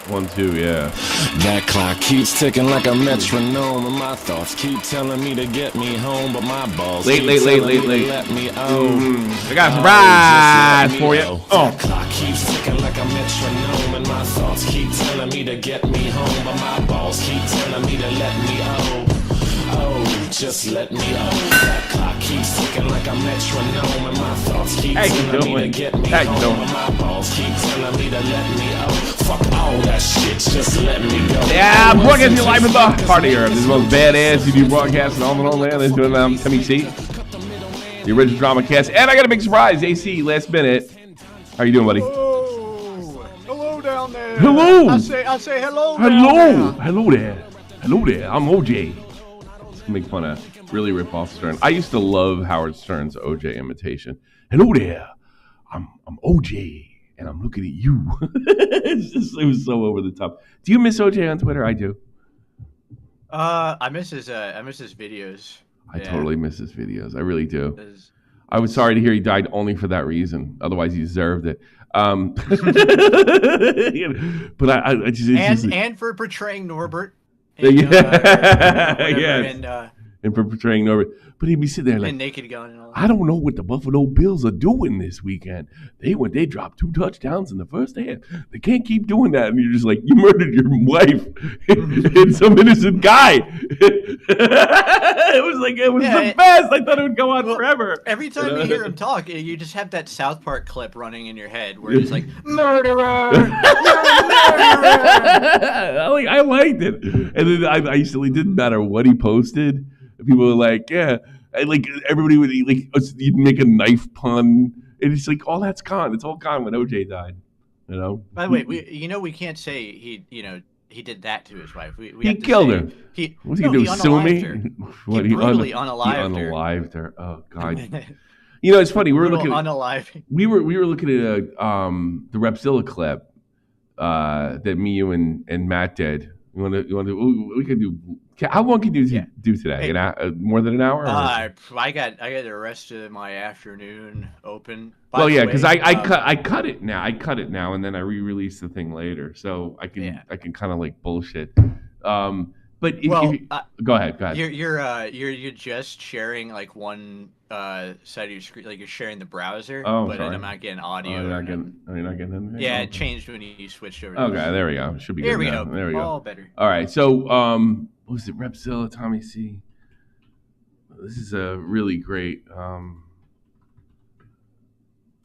1, 2, yeah. That clock keeps ticking like a metronome, and my thoughts keep telling me to get me home, but my balls late. Let me I got a surprise for you. That clock keeps ticking like a metronome, and my thoughts keep telling me to get me home, but my balls keep telling me to let me just let me That clock keeps ticking like a metronome, and my thoughts keep telling me to get me home, but my balls keep telling me to let me fuck all that shit, just let me go. Yeah, broadcasting your life in the heart of Europe. This is the most badass YouTube broadcasting on the land. This is MEC, the original drama cast, and I got a big surprise. AC, last minute. How you doing, buddy? Oh, hello down there. Hello. I say hello. Hello there. I'm OJ. Make fun of, really rip off Stern. I used to love Howard Stern's OJ imitation. Hello there, I'm OJ, and I'm looking at you. It was so over the top. Do you miss OJ on Twitter? I do. I miss his videos. I totally miss his videos. I really do. I was sorry to hear he died only for that reason. Otherwise, he deserved it. But I just and for portraying Norbert. And for portraying Norbert. But he'd be sitting there like, and Naked Gun and all that. I don't know what the Buffalo Bills are doing this weekend. They dropped 2 touchdowns in the first half. They can't keep doing that. And you're just like, you murdered your wife and some innocent guy. It was the best. I thought it would go on forever. Every time you hear him talk, you just have that South Park clip running in your head where he's like, murderer! I liked it. And then I used to, it didn't matter what he posted. People were like, yeah. And like everybody would you'd make a knife pun. And it's like, all that's gone. It's all gone when OJ died. You know? By the way, we can't say he did that to his wife. He killed her. What's he do? Sue me? He brutally unalived her. Oh God. You know, it's funny. We were looking at we were looking at the Repzilla clip that me, you, and Matt did. We could do. How long can you do today? More than an hour? I got the rest of my afternoon open. Well, yeah, because I cut it now. I cut it now, and then I re-release the thing later, so I can kind of like bullshit. But go ahead. You're just sharing like one side of your screen, like you're sharing the browser. Oh, but sorry. I'm not getting audio. You're not getting anything? Yeah, it changed when you switched over. Okay, there we go. It should be good now. There we go. All better. All right, so what was it? Repzilla, Tommy C. This is a really great.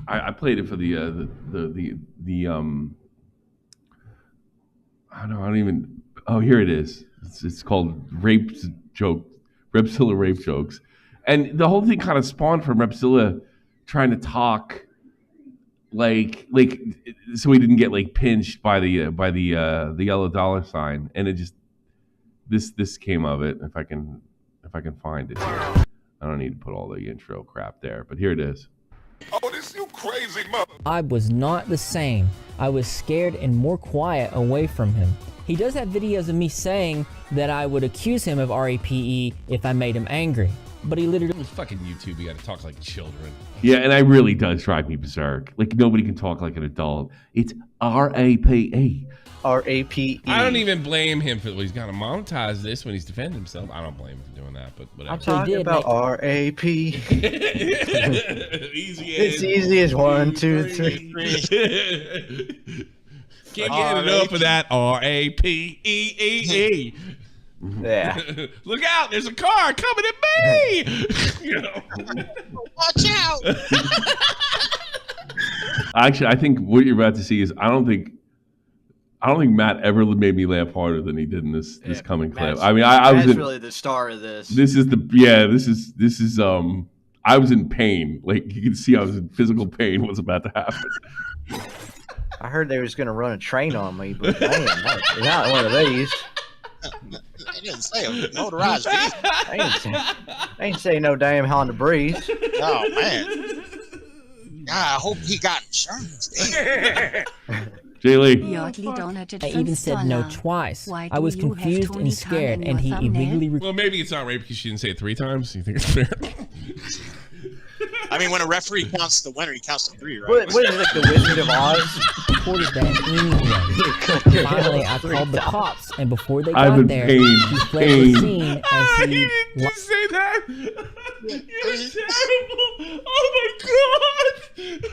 I played it for the I don't even. Oh, here it is. It's called Repzilla Rape Jokes. And the whole thing kind of spawned from Repzilla trying to talk like so he didn't get like pinched by the yellow dollar sign. And it just this came of it. If I can find it here. I don't need to put all the intro crap there, but here it is. Oh, this you crazy mother. I was not the same. I was scared and more quiet away from him. He does have videos of me saying that I would accuse him of RAPE if I made him angry. But he literally... With fucking YouTube, you gotta talk like children. Yeah, and it really does drive me berserk. Like, nobody can talk like an adult. It's RAPE. RAPE. I don't even blame him for... Well, he's gotta monetize this when he's defending himself. I don't blame him for doing that, but whatever. I'm talking about RAP. It's easy as 1, 2, 3. Can't get enough of that RAPEE. Yeah. Look out! There's a car coming at me. You know. Watch out! Actually, I think what you're about to see is I don't think Matt ever made me laugh harder than he did in this coming clip. I mean, I was really the star of this. This is I was in pain. Like you can see, I was in physical pain. What's about to happen? I heard they was going to run a train on me, but man, not one of these. They didn't say a motorized vehicle. I ain't say no damn Honda Breeze. Oh, man. I hope he got insurance. Jay Lee. I even said no twice. I was confused and scared, and he immediately... Well, maybe it's not rape because she didn't say it 3 times. You think it's fair? I mean, when a referee counts the winner, he counts to 3, right? What is it, like the Wizard of Oz? recorded that anyway. Finally, I called the cops, and before they got there, he fled the scene as He he... didn't just say that. You're terrible. Oh my god.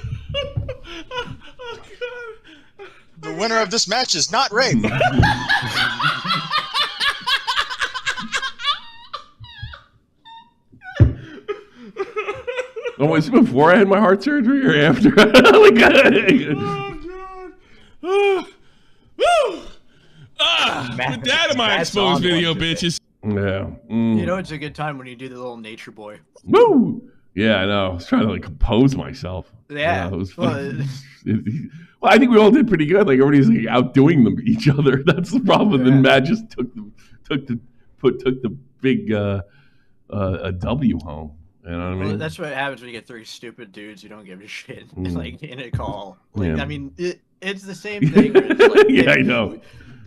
Oh god. The winner of this match is not rape. Oh, was it before I had my heart surgery or after? Like, Oh god. Woo. With that in my That's exposed on video, one today. bitches. yeah. You know, it's a good time when you do the little nature boy. Woo! Yeah, I know. I was trying to like compose myself. Yeah. It was Well, fun. Well, I think we all did pretty good. Like everybody's like outdoing them each other. That's the problem. Yeah. Then Matt just took the big a W home. You know what I mean? Well, that's what happens when you get three stupid dudes who don't give a shit, like in a call. Yeah. Like, I mean, it's the same thing. Where it's like, Yeah, I know.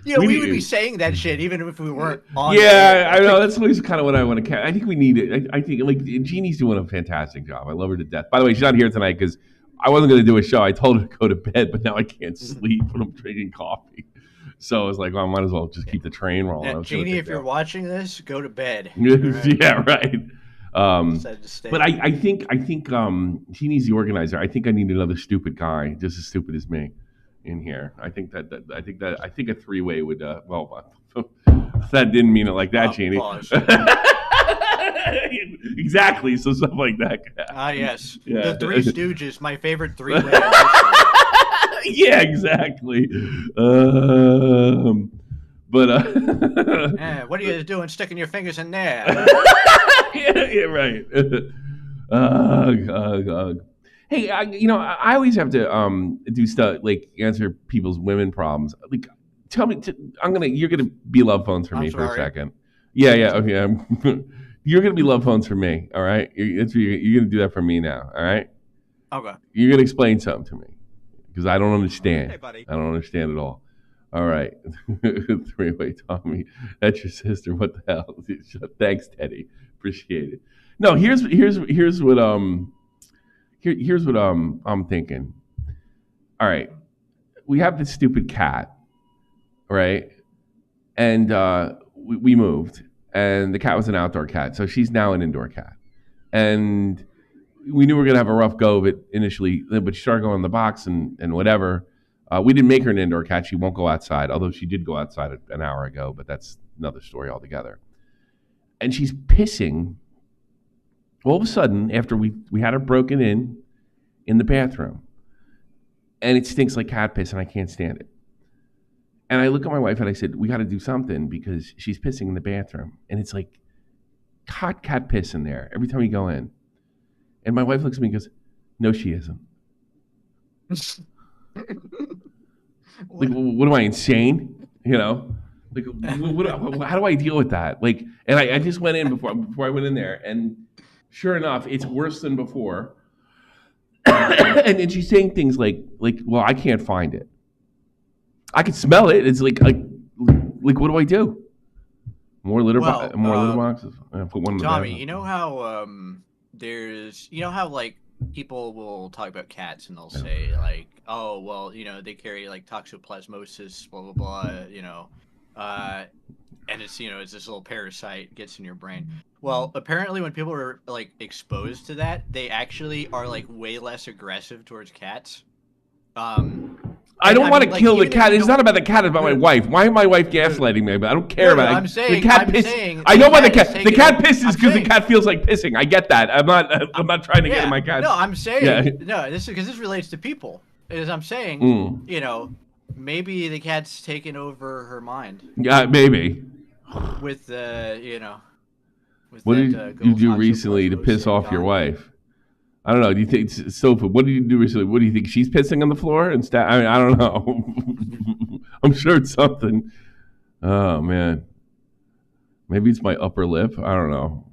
You know, We we need- would be saying that shit even if we weren't on. Yeah, I know. That's always kind of what I want to. I think we need it. I think like Jeannie's doing a fantastic job. I love her to death. By the way, she's not here tonight because I wasn't going to do a show. I told her to go to bed, but now I can't sleep when I'm drinking coffee. So I was like, well, I might as well just keep the train rolling. Yeah, I was gonna Jeannie, take if you're that. watching this, go to bed. Alright? Yeah, right. Decided to stay. But I think Jeannie's the organizer. I think I need another stupid guy, just as stupid as me, in here. I think a three-way would. Well, that didn't mean it like that, Jeannie. Pause. Exactly. So stuff like that. Ah, yes. Yeah. The Three Stooges, my favorite three-way. Yeah, exactly. What are you doing sticking your fingers in there? yeah, right. Hey, I always have to do stuff like answer people's women problems. Like, tell me, you're gonna be love phones for I'm me for a sorry. second. Yeah, okay. You're gonna be love phones for me. All right, you're gonna do that for me now. All right, Okay. you're gonna explain something to me because I don't understand. Hey, buddy. I don't understand at all. All right, three-way Tommy, that's your sister. What the hell? Thanks, Teddy. Appreciate it. No, here's what here's what I'm thinking. All right, we have this stupid cat, right? And we moved, and the cat was an outdoor cat, so she's now an indoor cat. And we knew we were gonna have a rough go of it initially, but she started going in the box and whatever. We didn't make her an indoor cat. She won't go outside, although she did go outside an hour ago, but that's another story altogether. And she's pissing all of a sudden after we had her broken in the bathroom. And it stinks like cat piss, and I can't stand it. And I look at my wife and I said, we got to do something because she's pissing in the bathroom. And it's like hot cat piss in there every time you go in. And my wife looks at me and goes, no, she isn't. Like, what am I, insane? You know? Like, how do I deal with that? Like, and I just went in before I went in there, and sure enough, it's worse than before. and she's saying things like, well, I can't find it. I can smell it. It's like what do I do? More litter boxes. I put one in the Tommy, bathroom. you know how like people will talk about cats and they'll say like, oh well, they carry like toxoplasmosis, blah blah blah, and it's it's this little parasite gets in your brain. Well, apparently when people are like exposed to that, they actually are like way less aggressive towards cats. I don't want to kill the even if cat. you It's don't- not about the cat. It's about my wife. Why is my wife gaslighting me? But I don't care about it. I'm saying, the cat piss. I know why the cat. The cat pisses because the cat feels like pissing. I get that. I'm not trying to get in my cat. No, I'm saying Yeah. no. This is because this relates to people. As I'm saying, maybe the cat's taken over her mind Yeah, maybe. with with What did that, you do girl recently to piss toxoplasmosis off your gone. wife? I don't know. Do you think, Sophie? What did you do recently? What do you think? She's pissing on the floor instead? I mean, I don't know. I'm sure it's something. Oh man, maybe it's my upper lip. I don't know.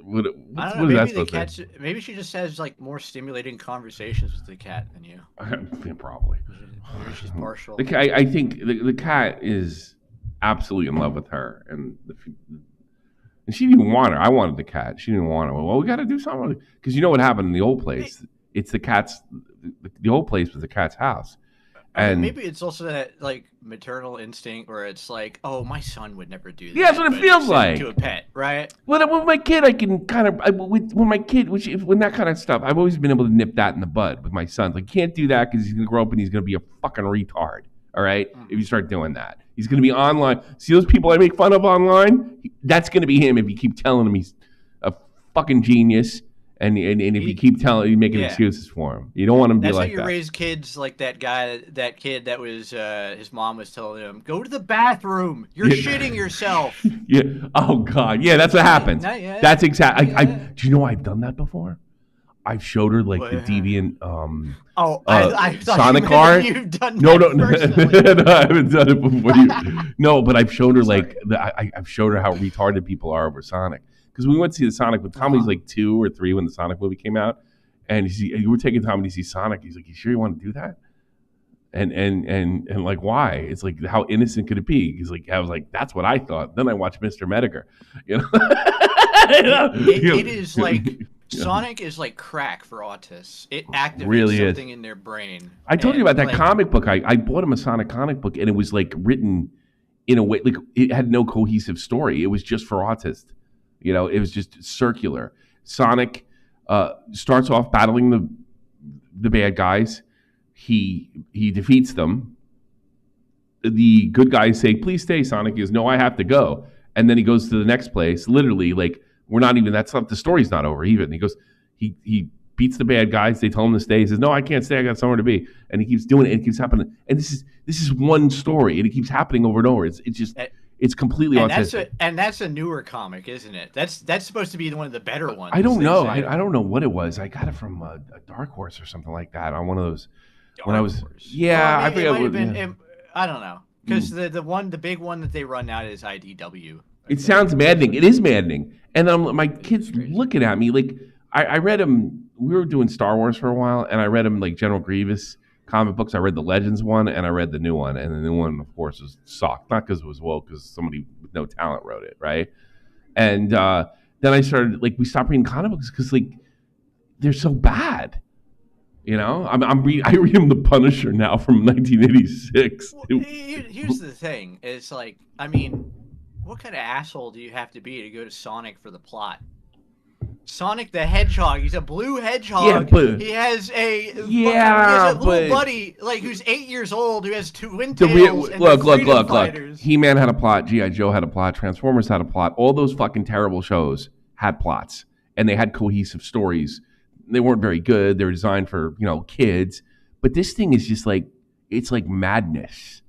What I don't know. is that Maybe the supposed to cat's. Maybe she just has like more stimulating conversations with the cat than you. be? Probably. Maybe she's partial. I think the cat is absolutely in love with her, and she didn't even want her. I wanted the cat. She didn't want her. Well, we got to do something because you know what happened in the old place. It's the cat's. The old place was the cat's house, And maybe it's also that like maternal instinct where it's like, oh, my son would never do that. Yeah, that's what it feels like. To a pet, right? When my kid, I can kind of when my kid, when that kind of stuff, I've always been able to nip that in the bud with my sons. Like, can't do that because he's gonna grow up and he's gonna be a fucking retard. All right, if you start doing that, he's gonna be online. See those people I make fun of online? That's gonna be him if you keep telling him he's a fucking genius. And if you keep telling, you making excuses for him. You don't want him to be like that. That's how you raise kids like that guy, that kid that was his mom was telling him, "Go to the bathroom. You're shitting yourself." Yeah. Oh God. Yeah, that's what happens. That's exactly. Do you know I've done that before? I've showed her like the deviant. I thought Sonic car. You've done No, that no, I haven't done it before. No, but I've showed her I've showed her how retarded people are over Sonic. Because we went to see the Sonic when Tommy's like 2 or 3 when the Sonic movie came out, and you were taking Tommy to see Sonic. He's like, "You sure you want to do that?" And like, why? It's like, how innocent could it be? He's like, I was like, that's what I thought. Then I watched Mr. Medicare. You know, it is like Sonic is like crack for autists. It activates really something in their brain. I told you about that comic book. I bought him a Sonic comic book, and it was like written in a way like it had no cohesive story. It was just for autists. You know, it was just circular. Sonic starts off battling the bad guys. He defeats them. The good guys say, "Please stay." Sonic goes, "No, I have to go." And then he goes to the next place. Literally, like, we're not even. That's not the story's not over even. He goes, he beats the bad guys. They tell him to stay. He says, "No, I can't stay. I got somewhere to be." And he keeps doing it. And it keeps happening. And this is one story, and it keeps happening over and over. It's just. It's completely autistic. That's a newer comic, isn't it? That's supposed to be one of the better ones. I don't know. I don't know what it was. I got it from a Dark Horse or something like that on one of those. Dark when I was, Horse. yeah, well, I forget. It might have been, I don't know, because the big one that they run now is IDW. It sounds maddening. It is maddening. And my kids looking at me like I read them. We were doing Star Wars for a while, and I read them like General Grievous comic books. I read the Legends one, and I read the new one, and the new one, of course, was sucked. Not because it was woke, because somebody with no talent wrote it, right? And then I started we stopped reading comic books because they're so bad. You know, I read them The Punisher now from 1986. Well, here's the thing: it's like, I mean, what kind of asshole do you have to be to go to Sonic for the plot? Sonic the Hedgehog. He's a blue hedgehog. Yeah, but he has a little buddy who's 8 years old who has twin tails. Look. He-Man had a plot. G.I. Joe had a plot. Transformers had a plot. All those fucking terrible shows had plots, and they had cohesive stories. They weren't very good. They were designed for kids. But this thing is just it's like madness.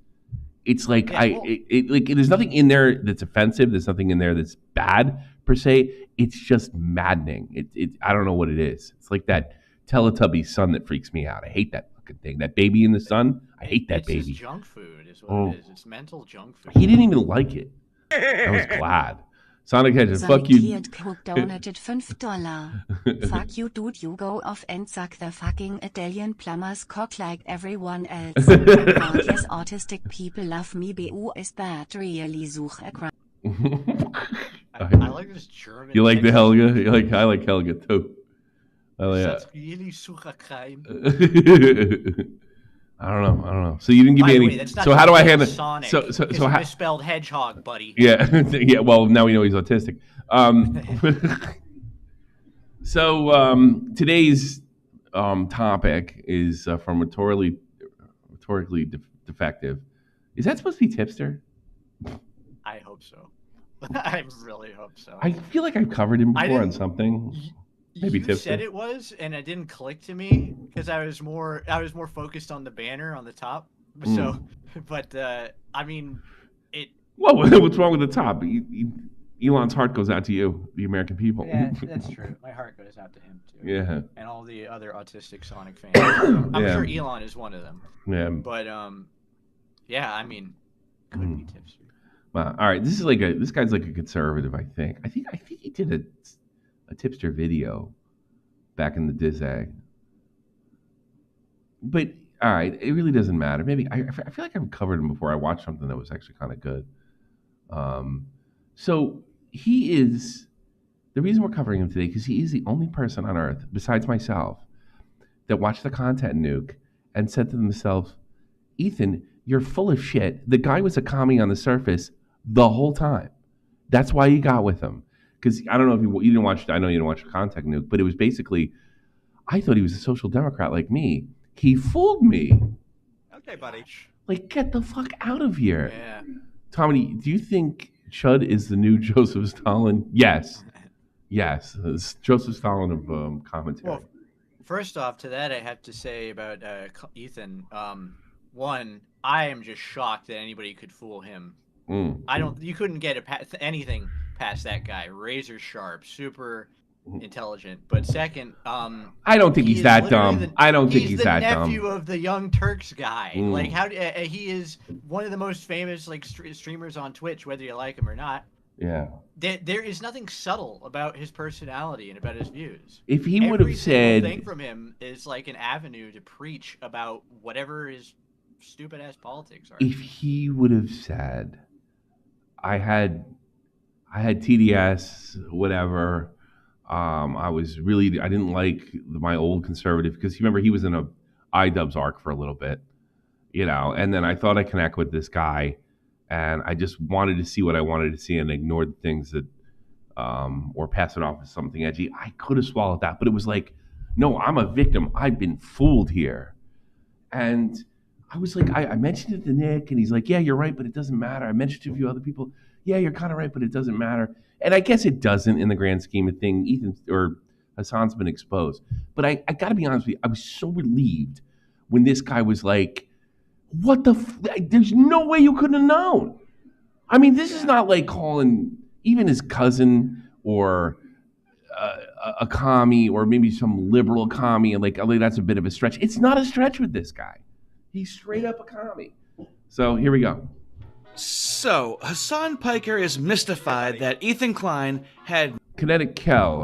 It's like there's nothing in there that's offensive. There's nothing in there that's bad per se. It's just maddening. I don't know what it is. It's like that Teletubby sun that freaks me out. I hate that fucking thing. That baby in the sun. I hate that baby. It's just junk food is what it is. It's mental junk food. He didn't even like it. I was glad. Sonic Hedgehog, fuck you. donated $5. Fuck you, dude. You go off and suck the fucking Italian plumber's cock like everyone else. Yes, autistic people love me. Bu is that really such a crime? I like this German. You like the Helga? I like Helga too. That's really such a crime. I don't know. So you didn't give me any. So how do I handle Sonic? So how misspelled hedgehog, buddy. Yeah, yeah. Well, now we know he's autistic. So today's topic is from rhetorically defective. Is that supposed to be tipster? I hope so. I really hope so. I feel like I've covered him before on something. Maybe you tipster. said it was, and it didn't click to me because I was more focused on the banner on the top. So, but I mean, it. Whoa! What's wrong with the top? Elon's heart goes out to you, the American people. Yeah, that's true. My heart goes out to him too. Yeah. And all the other autistic Sonic fans. I'm sure Elon is one of them. Yeah. But yeah, I mean, could be tipster. Well, all right. This guy's like a conservative. I think he did a tipster video back in the Dizag. But all right, it really doesn't matter. Maybe I feel like I've covered him before. I watched something that was actually kind of good. So he is the reason we're covering him today because he is the only person on earth besides myself that watched the content nuke and said to themselves, Ethan, you're full of shit. The guy was a commie on the surface the whole time. That's why you got with him. Because I don't know if you didn't watch, I know you didn't watch Contact Nuke, but it was basically, I thought he was a social democrat like me. He fooled me. Okay, buddy. Like, get the fuck out of here. Yeah. Tommy, do you think Chud is the new Joseph Stalin? Yes. Yes. It's Joseph Stalin of commentary. Well, first off, to that I have to say about Ethan. One, I am just shocked that anybody could fool him. You couldn't get anything past that guy. Razor sharp, super intelligent. But second, I don't think he's that dumb. I don't think he's that dumb. He's the nephew of the Young Turks guy. Like, he is one of the most famous like streamers on Twitch, whether you like him or not. Yeah. There is nothing subtle about his personality and about his views. If he would have said, every thing from him is like an avenue to preach about whatever his stupid ass politics are. If he would have said, I had TDS, whatever. I didn't like my old conservative, because remember he was in a iDubbbz arc for a little bit, and then I thought I connect with this guy, and I just wanted to see what I wanted to see and ignored things that, or pass it off as something edgy. I could have swallowed that, but it was like, no, I'm a victim. I've been fooled here. And I was like, I mentioned it to Nick, and he's like, yeah, you're right, but it doesn't matter. I mentioned it to a few other people. Yeah, you're kind of right, but it doesn't matter. And I guess it doesn't in the grand scheme of things. Hasan's been exposed. But I got to be honest with you, I was so relieved when this guy was like, what the there's no way you couldn't have known. I mean, this is not like calling even his cousin or a commie, or maybe some liberal commie, and like, oh, that's a bit of a stretch. It's not a stretch with this guy. He's straight up a commie. So here we go. So, Hasan Piker is mystified that Ethan Klein had Kinetic Kel,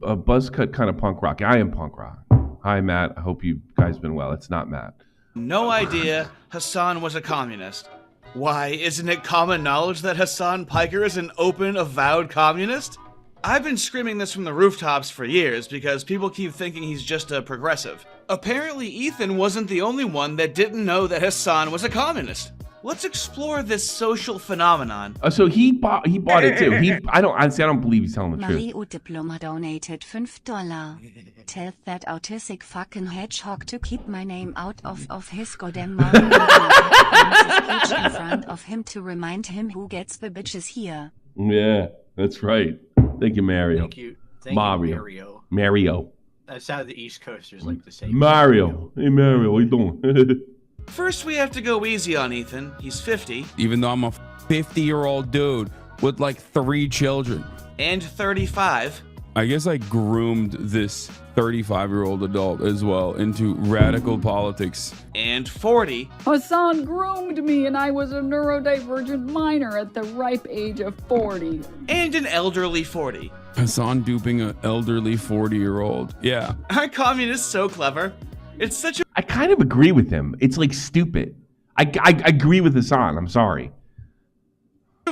a buzzcut kind of punk rock. I am punk rock. Hi, Matt. I hope you guys been well. It's not Matt. no idea Hasan was a communist. Why, isn't it common knowledge that Hasan Piker is an open, avowed communist? I've been screaming this from the rooftops for years because people keep thinking he's just a progressive. Apparently Ethan wasn't the only one that didn't know that Hasan was a communist. Let's explore this social phenomenon. So he bought it too. I don't believe he's telling the truth. Mario Diploma donated $5. Tell that autistic fucking hedgehog to keep my name out of his goddamn mouth and speech in front of him to remind him who gets the bitches here. Yeah, that's right. Thank you, Mario. Thank you, Mario. Mario. That's how the East Coasters like to say. Mario. Hey, Mario, what you doing? First, we have to go easy on Ethan. He's 50. Even though I'm a 50-year-old dude with like 3 children. And 35. I guess I groomed this 35-year-old adult as well into radical politics. And 40. Hasan groomed me and I was a neurodivergent minor at the ripe age of 40. And an elderly 40. Hasan duping an elderly 40-year-old. Yeah. Aren't communists so clever? It's such a... I kind of agree with him. It's like stupid. I agree with Hasan. I'm sorry.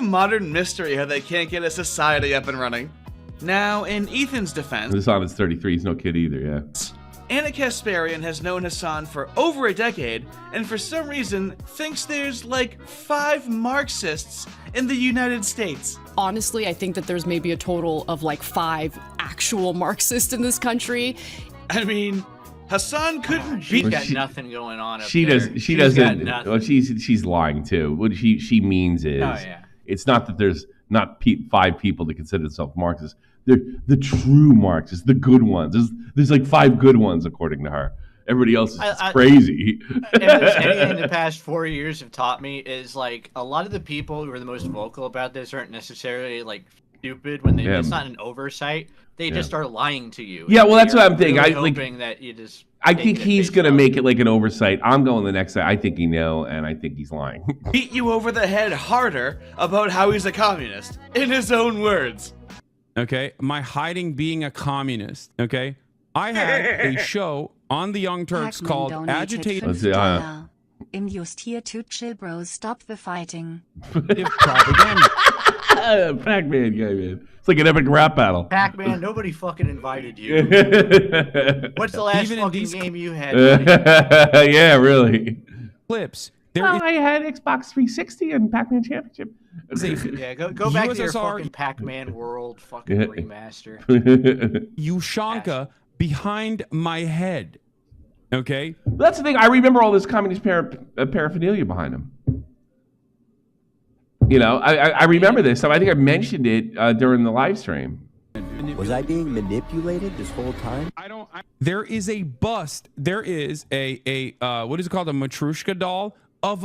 Modern mystery how they can't get a society up and running. Now, in Ethan's defense... Hasan is 33. He's no kid either, yeah. Anna Kasparian has known Hasan for over a decade, and for some reason thinks there's like 5 Marxists in the United States. Honestly, I think that there's maybe a total of like 5 actual Marxists in this country. I mean... Hasan couldn't She's beat... got nothing going on up she there. She doesn't. Well, she's lying too. What she means is, it's not that there's not 5 people that consider themselves Marxists. They're the true Marxists, the good ones. There's like 5 good ones according to her. Everybody else is crazy. If there's anything the past 4 years have taught me is like a lot of the people who are the most vocal about this aren't necessarily like stupid when it's not an oversight. They just are lying to you. Yeah, well, that's what I'm thinking. Really hoping that you just. I think he's gonna make it like an oversight. I'm going the next side. I think he know, and I think he's lying. Beat you over the head harder about how he's a communist in his own words. Okay, my hiding being a communist. Okay, I had a show on the Young Turks called Agitate. I'm just here to chill, bros. Stop the fighting. Propaganda. Pac-Man guy, man. It's like an epic rap battle. Pac-Man, nobody fucking invited you. What's the last fucking game you had? Yeah, really. Clips I had Xbox 360 and Pac-Man Championship. Yeah, go back to your fucking Pac-Man World fucking remaster. Ushanka behind my head. Okay? That's the thing. I remember all this communist paraphernalia behind him. You know, I remember this. So I think I mentioned it during the live stream. Was I being manipulated this whole time? There is a bust. There is a what is it called? A Matryoshka doll of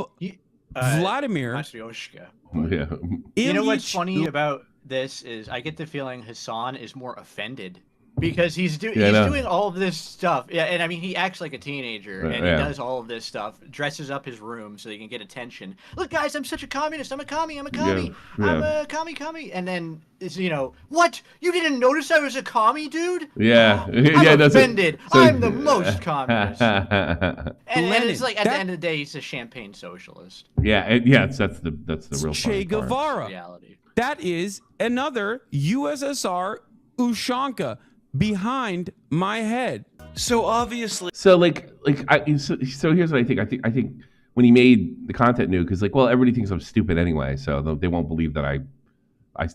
Vladimir. Matryoshka. Yeah. You know what's funny about this is I get the feeling Hasan is more offended because he's doing all of this stuff. Yeah, and I mean he acts like a teenager and he does all of this stuff, dresses up his room so he can get attention. Look, guys, I'm such a communist. I'm a commie. I'm a commie. I'm a commie. And then it's, you know, what? You didn't notice I was a commie, dude? Yeah. I'm offended. I'm the most communist. and it's like at the end of the day, he's a champagne socialist. Yeah. That's the real Che Guevara. Reality. That is another USSR Ushanka behind my head. So obviously, so here's what I think. I think when he made the content new, because well, everybody thinks I'm stupid anyway, so they won't believe that I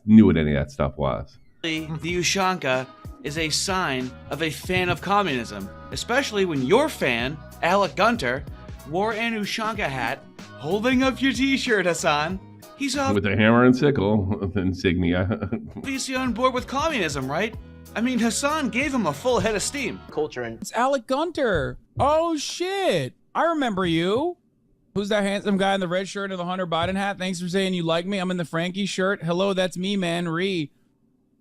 knew what any of that stuff was. The Ushanka is a sign of a fan of communism, especially when your fan, Alec Gunter, wore an Ushanka hat, holding up your T-shirt, Hasan. He's with a hammer and sickle insignia. Obviously on board with communism, right? I mean, Hasan gave him a full head of steam. Culture and it's Alec Gunter. Oh shit! I remember you. Who's that handsome guy in the red shirt and the Hunter Biden hat? Thanks for saying you like me. I'm in the Frankie shirt. Hello, that's me, man.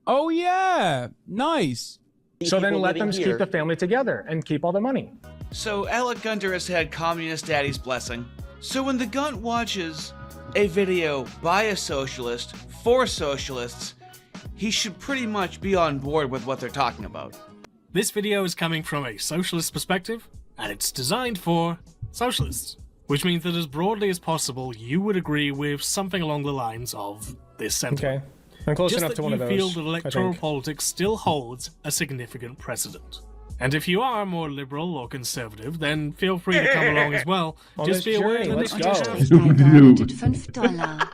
Oh yeah, nice. So then let them keep the family together and keep all the money. So Alec Gunter has had communist daddy's blessing. So when the Gunt watches a video by a socialist for socialists, he should pretty much be on board with what they're talking about. This video is coming from a socialist perspective, and it's designed for socialists, which means that as broadly as possible, you would agree with something along the lines of this sentiment. Okay, I'm close Just enough to one of those. Just that you feel that electoral politics still holds a significant precedent. And if you are more liberal or conservative, then feel free to come along as well. Just be aware that let's this $5.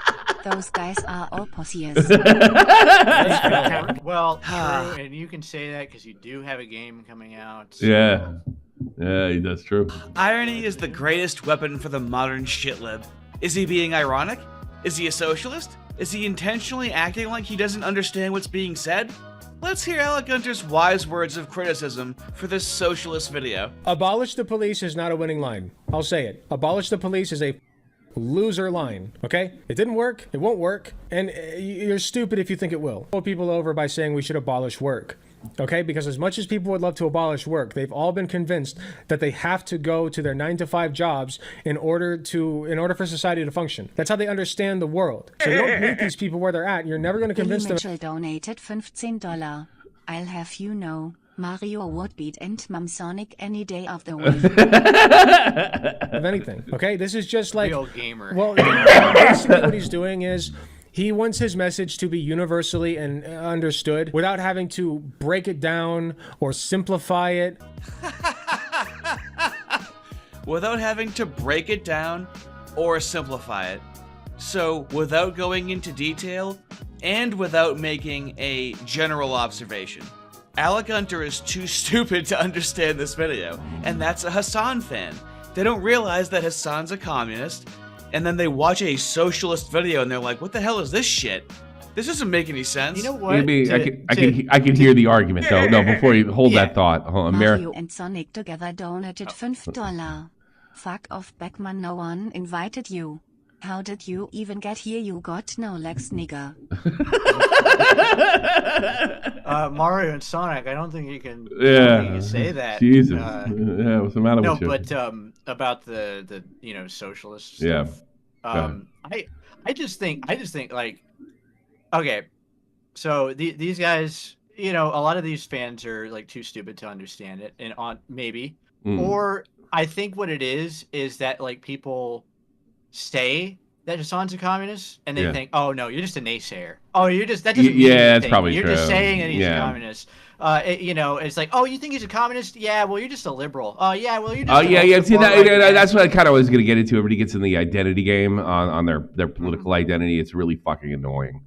Those guys are all pussies. Well, true, and you can say that because you do have a game coming out. So. Yeah, that's true. Irony is the greatest weapon for the modern shitlib. Is he being ironic? Is he a socialist? Is he intentionally acting like he doesn't understand what's being said? Let's hear Alec Gunter's wise words of criticism for this socialist video. Abolish the police is not a winning line. I'll say it. Abolish the police is a loser line, okay? It didn't work, it won't work, and you're stupid if you think it will. Pull people over by saying we should abolish work, okay? Because as much as people would love to abolish work, they've all been convinced that they have to go to their 9-to-5 jobs in order for society to function. That's how they understand the world. So you don't meet these people where they're at, you're never going to convince them. Mitchell donated $15. I'll have you know, Mario would beat Mom Sonic any day of the week. Of anything, okay? This is just like real gamer. Well, basically what he's doing is he wants his message to be universally and understood without having to break it down or simplify it. Without having to break it down or simplify it. So, without going into detail and without making a general observation. Alec Gunter is too stupid to understand this video, and that's a Hasan fan. They don't realize that Hasan's a communist, and then they watch a socialist video and they're like, what the hell is this shit? This doesn't make any sense. You know what? Maybe I can hear the argument though. No, before you hold that thought. Hold on, Mario and Sonic together donated $5. Fuck off, Beckman, no one invited you. How did you even get here? You got no legs, nigga. Mario and Sonic, I don't think you can, say that. Jesus. What's the matter with you? No, but about the socialist stuff. I just think like, okay, so these guys, a lot of these fans are like too stupid to understand it, and or I think what it is that like people say that Hasan's a communist, and they think, oh no, you're just a naysayer. Oh, that doesn't mean anything. That's probably you're true. Just saying that he's a communist. you know, it's like, oh, you think he's a communist? Yeah, well, you're just a liberal. Oh, yeah, well, you're just. Oh yeah. See, that's what I kind of was going to get into. Everybody gets in the identity game on their political identity. It's really fucking annoying.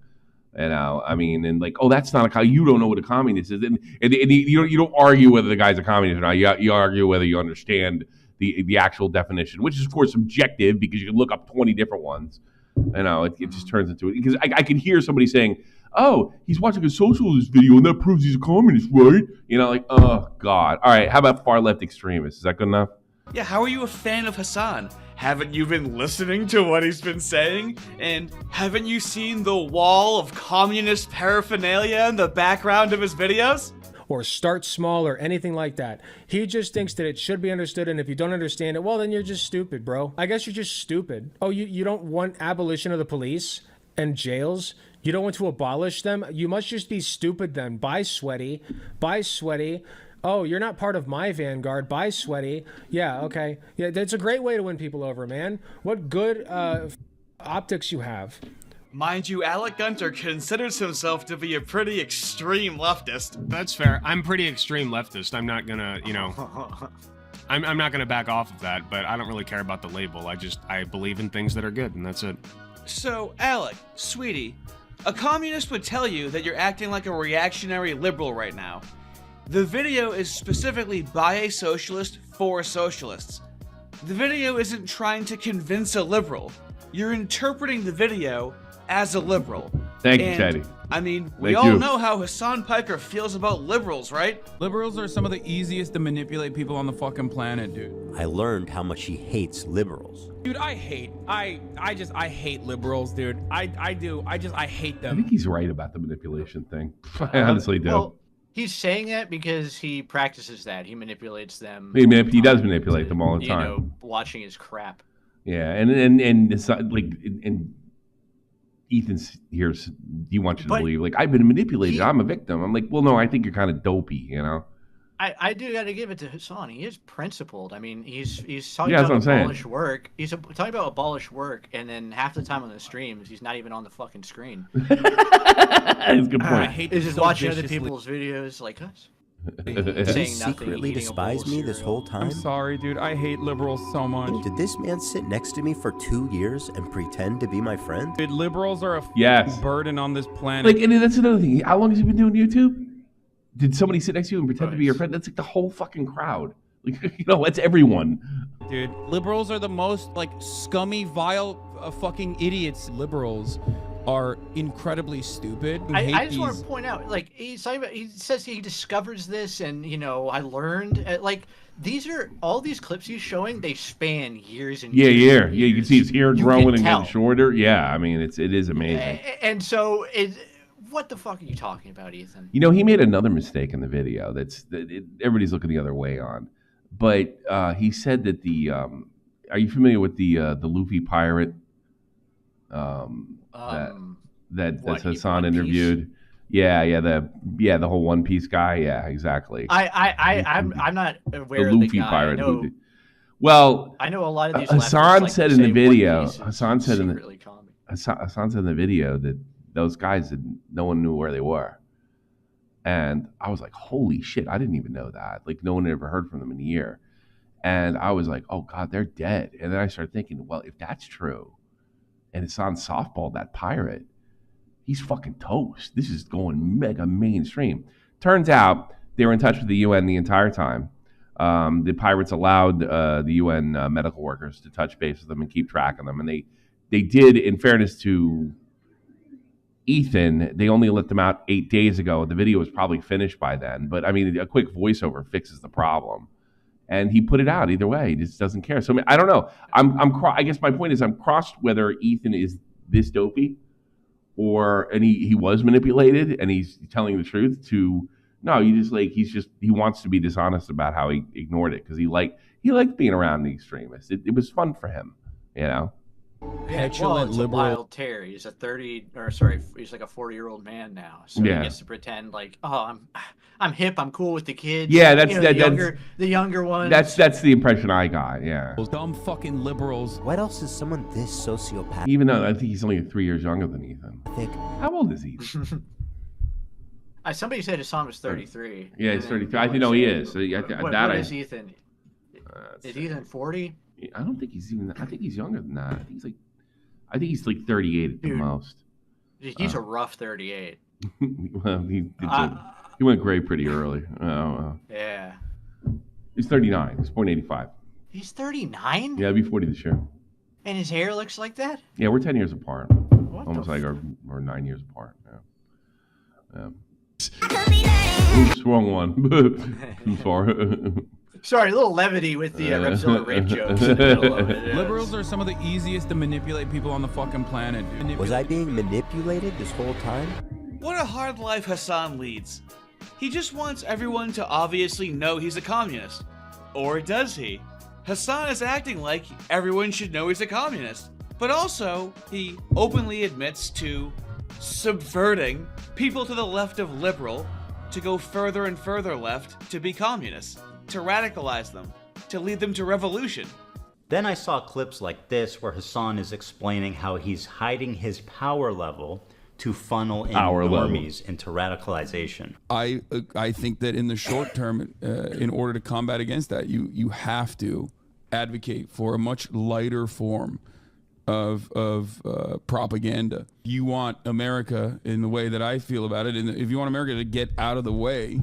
You know, I mean, and like, oh, that's not you don't know what a communist is, and you don't argue whether the guy's a communist or not. You argue whether you understand the actual definition, which is of course subjective because you can look up 20 different ones. You know, it just turns into it because I can hear somebody saying, "Oh, he's watching a socialist video and that proves he's a communist, right?" You know, like, oh god. All right, how about far left extremists? Is that good enough? Yeah, how are you a fan of Hasan? Haven't you been listening to what he's been saying? And haven't you seen the wall of communist paraphernalia in the background of his videos? Or start small or anything like that. He just thinks that it should be understood, and if you don't understand it, well, then you're just stupid, bro. I guess you're just stupid. Oh, you don't want abolition of the police and jails? You don't want to abolish them? You must just be stupid then. Bye, sweaty. Bye, sweaty. Oh, you're not part of my vanguard. Bye, sweaty. Yeah, okay. Yeah, that's a great way to win people over, man. What good optics you have. Mind you, Alec Gunter considers himself to be a pretty extreme leftist. That's fair. I'm pretty extreme leftist. I'm not gonna, you know, I'm not gonna back off of that, but I don't really care about the label. I believe in things that are good, and that's it. So, Alec, sweetie, a communist would tell you that you're acting like a reactionary liberal right now. The video is specifically by a socialist for socialists. The video isn't trying to convince a liberal. You're interpreting the video as a liberal. Thank you, Teddy. I mean, we all know how Hasan Piker feels about liberals, right? Liberals are some of the easiest to manipulate people on the fucking planet, dude. I learned how much he hates liberals. Dude, I hate liberals, dude. I hate them. I think he's right about the manipulation thing. I honestly do. Well, he's saying that because he practices that. He manipulates them. He does manipulate them all the time. You know, watching his crap. Yeah, and it's like Ethan here, he wants you to believe, like, I've been manipulated, I'm a victim. I'm like, well, no, I think you're kind of dopey, you know? I do got to give it to Hasan. He is principled. I mean, he's talking about abolish work. He's talking about abolish work, and then half the time on the streams, he's not even on the fucking screen. That's a good point. He's just watching other people's videos like us. Did he secretly despise me this whole time? I'm sorry, dude. I hate liberals so much. Did this man sit next to me for 2 years and pretend to be my friend? Dude, liberals are a burden on this planet. Like, and that's another thing. How long has he been doing YouTube? Did somebody sit next to you and pretend to be your friend? That's like the whole fucking crowd. Like, you know, that's everyone. Dude, liberals are the most, like, scummy, vile, fucking idiots. Liberals are incredibly stupid. I just want to point out, like, he says he discovers this, and, you know, I learned, like, these are, all these clips he's showing, they span years and years. Yeah, you can see his hair growing and getting shorter. Yeah, I mean, it is amazing. And so, what the fuck are you talking about, Ethan? You know, he made another mistake in the video everybody's looking the other way on. But he said that are you familiar with the Luffy pirate? That Hasan interviewed. Yeah, the whole One Piece guy. Yeah, exactly. I'm not aware the of the Luffy guy. pirate. Luffy. Well, I know a lot of these. Hasan said in the video. Hasan said in the video that those guys no one knew where they were, and I was like, holy shit! I didn't even know that. Like, no one had ever heard from them in a year, and I was like, oh god, they're dead. And then I started thinking, well, if that's true, and Hasan softballed that pirate, he's fucking toast. This is going mega mainstream. Turns out they were in touch with the UN the entire time. The pirates allowed the UN medical workers to touch base with them and keep track of them. And they did, in fairness to Ethan, they only let them out 8 days ago. The video was probably finished by then. But, I mean, a quick voiceover fixes the problem. And he put it out either way. He just doesn't care. So, I mean, I don't know. I guess my point is I'm crossed whether Ethan is this dopey and he was manipulated and he's telling the truth to, no, he wants to be dishonest about how he ignored it because he liked being around the extremists. It was fun for him, you know? Petulant liberal. A wild Terry. He's he's like a 40-year-old man now. So he gets to pretend like, oh, I'm hip, I'm cool with the kids. Yeah, the younger ones. That's the impression I got. Yeah. Those dumb fucking liberals. What else is someone this sociopathic? Even though I think he's only 3 years younger than Ethan. How old is he? Somebody said Hassan was 33. Yeah, he's 33. I think he is. So, what is Ethan? Is Ethan 40? I don't think he's even. I think he's younger than that. I think he's like 38 at the most. He's a rough 38. Well, he went gray pretty early. Yeah. He's 39. He's born 85. He's 39? Yeah, he'll be 40 this year. And his hair looks like that? Yeah, we're 10 years apart. Almost like we're 9 years apart. Yeah. Oops, wrong one. I'm sorry. Sorry, a little levity with the Repzilla rape jokes in the middle of it. Liberals are some of the easiest to manipulate people on the fucking planet. Was I being manipulated this whole time? What a hard life Hassan leads. He just wants everyone to obviously know he's a communist. Or does he? Hassan is acting like everyone should know he's a communist. But also, he openly admits to subverting people to the left of liberal to go further and further left to be communists, to radicalize them, to lead them to revolution. Then I saw clips like this where Hassan is explaining how he's hiding his power level to funnel in normies into radicalization. I think that in the short term, in order to combat against that, you have to advocate for a much lighter form of propaganda. You want America, in the way that I feel about it, and if you want America to get out of the way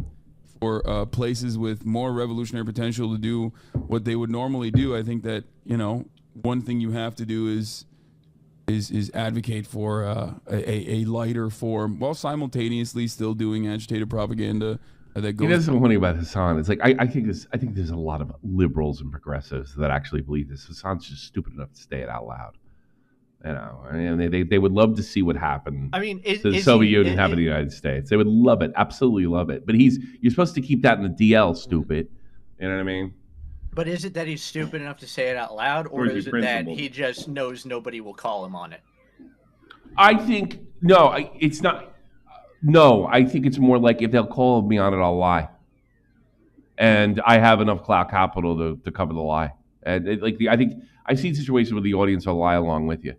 for places with more revolutionary potential to do what they would normally do, I think that, you know, one thing you have to do is advocate for a lighter form while simultaneously still doing agitated propaganda that goes. That's the funny about Hassan. It's like I think there's a lot of liberals and progressives that actually believe this. Hassan's just stupid enough to say it out loud. You know, and they would love to see what happened. I mean, to the Soviet Union have in the United States. They would love it, absolutely love it. But you're supposed to keep that in the DL, stupid. You know what I mean? But is it that he's stupid enough to say it out loud, or is it that he just knows nobody will call him on it? I think no, it's not. No, I think it's more like if they'll call me on it, I'll lie. And I have enough clout capital to cover the lie. And I think I've seen situations where the audience will lie along with you.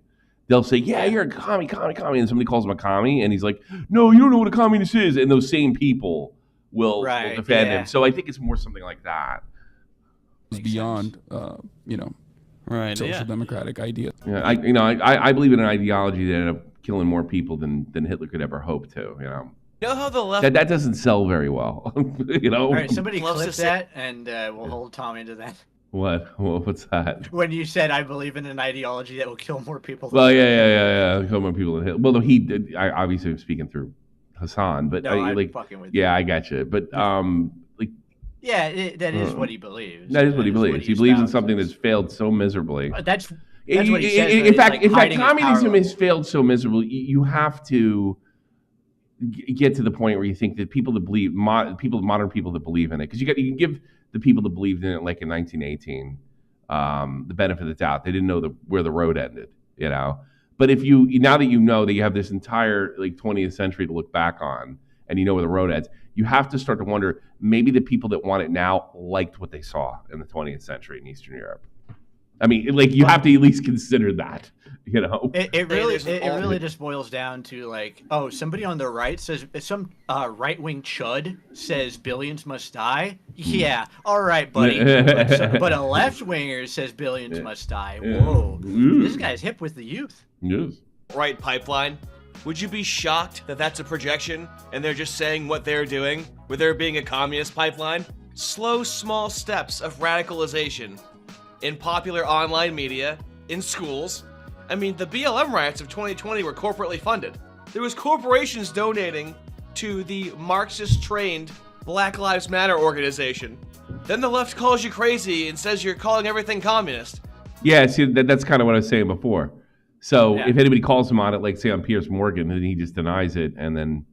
They'll say, "Yeah, you're a commie," and somebody calls him a commie, and he's like, "No, you don't know what a communist is." And those same people will defend him. So I think it's more something like that. Beyond, social democratic idea. Yeah, I believe in an ideology that ended up killing more people than Hitler could ever hope to. You know how the left that doesn't sell very well. You know. All right, somebody clip that, and we'll hold Tommy to that. What's that? When you said, "I believe in an ideology that will kill more people." Well, yeah, kill more people than Hitler. Well, no, he did. I obviously am speaking through Hassan, but no, I'm fucking with you. Yeah, I got you. But yeah, that is what he believes. That is what he believes. He believes in something that's failed so miserably. That's what he says. In fact, communism has failed so miserably. You have to get to the point where you think that people that believe, modern people that believe in it, because you can give the people that believed in it, like in 1918, the benefit of the doubt. They didn't know where the road ended, you know. But if now that you know that you have this entire 20th century to look back on, and you know where the road ends, you have to start to wonder, maybe the people that want it now liked what they saw in the 20th century in Eastern Europe. I mean, you have to at least consider that, you know? It really just boils down to somebody on the right says, some right-wing chud says billions must die. Yeah, all right, buddy. But a left-winger says billions must die. Whoa. This guy's hip with the youth. Yes. Right pipeline. Would you be shocked that that's a projection and they're just saying what they're doing, with there being a communist pipeline? Slow, small steps of radicalization in popular online media, in schools. I mean, the BLM riots of 2020 were corporately funded. There was corporations donating to the Marxist-trained Black Lives Matter organization. Then the left calls you crazy and says you're calling everything communist. Yeah, see, that's kind of what I was saying before. So if anybody calls him on it, like say on Piers Morgan, then he just denies it, and then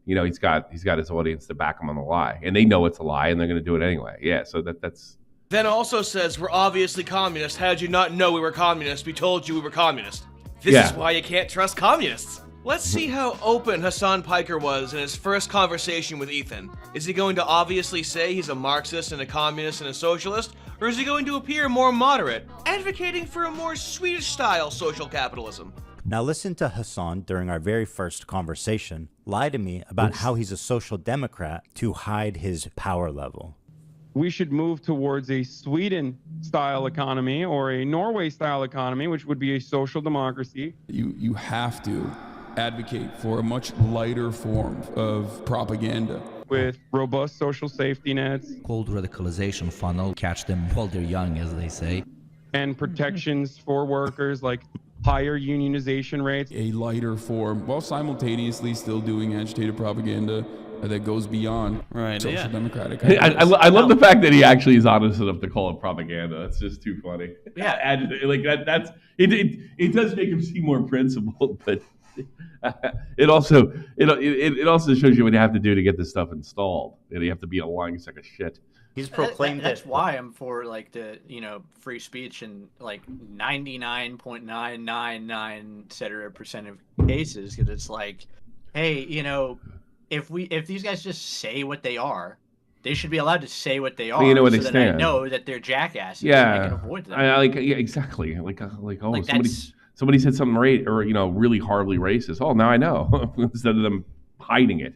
he's got his audience to back him on the lie, and they know it's a lie, and they're going to do it anyway. Yeah, so that's. Then also says we're obviously communist. How did you not know we were communist? We told you we were communist. This is why you can't trust communists. Let's see how open Hasan Piker was in his first conversation with Ethan. Is he going to obviously say he's a Marxist and a communist and a socialist? Or is he going to appear more moderate, advocating for a more Swedish-style social capitalism? Now listen to Hasan during our very first conversation lie to me about how he's a social democrat to hide his power level. We should move towards a Sweden-style economy or a Norway-style economy, which would be a social democracy. You have to advocate for a much lighter form of propaganda with robust social safety nets. Cold radicalization funnel, catch them while they're young, as they say. And protections for workers, like higher unionization rates. A lighter form, while simultaneously still doing agitated propaganda that goes beyond social democratic. I love the fact that he actually is honest enough to call it propaganda. That's just too funny. Yeah, like that's it. It does make him seem more principled, but it also shows you what you have to do to get this stuff installed. You have to be a lying sack of shit. He's proclaimed that's why I'm for like the free speech in like 99.999% of cases, because it's like, hey, if these guys just say what they are, they should be allowed to say what they are. You know what so they that stand. I know that they're jackasses. Yeah, and I can avoid them. Exactly. Somebody said something or really horribly racist. Oh, now I know. Instead of them hiding it,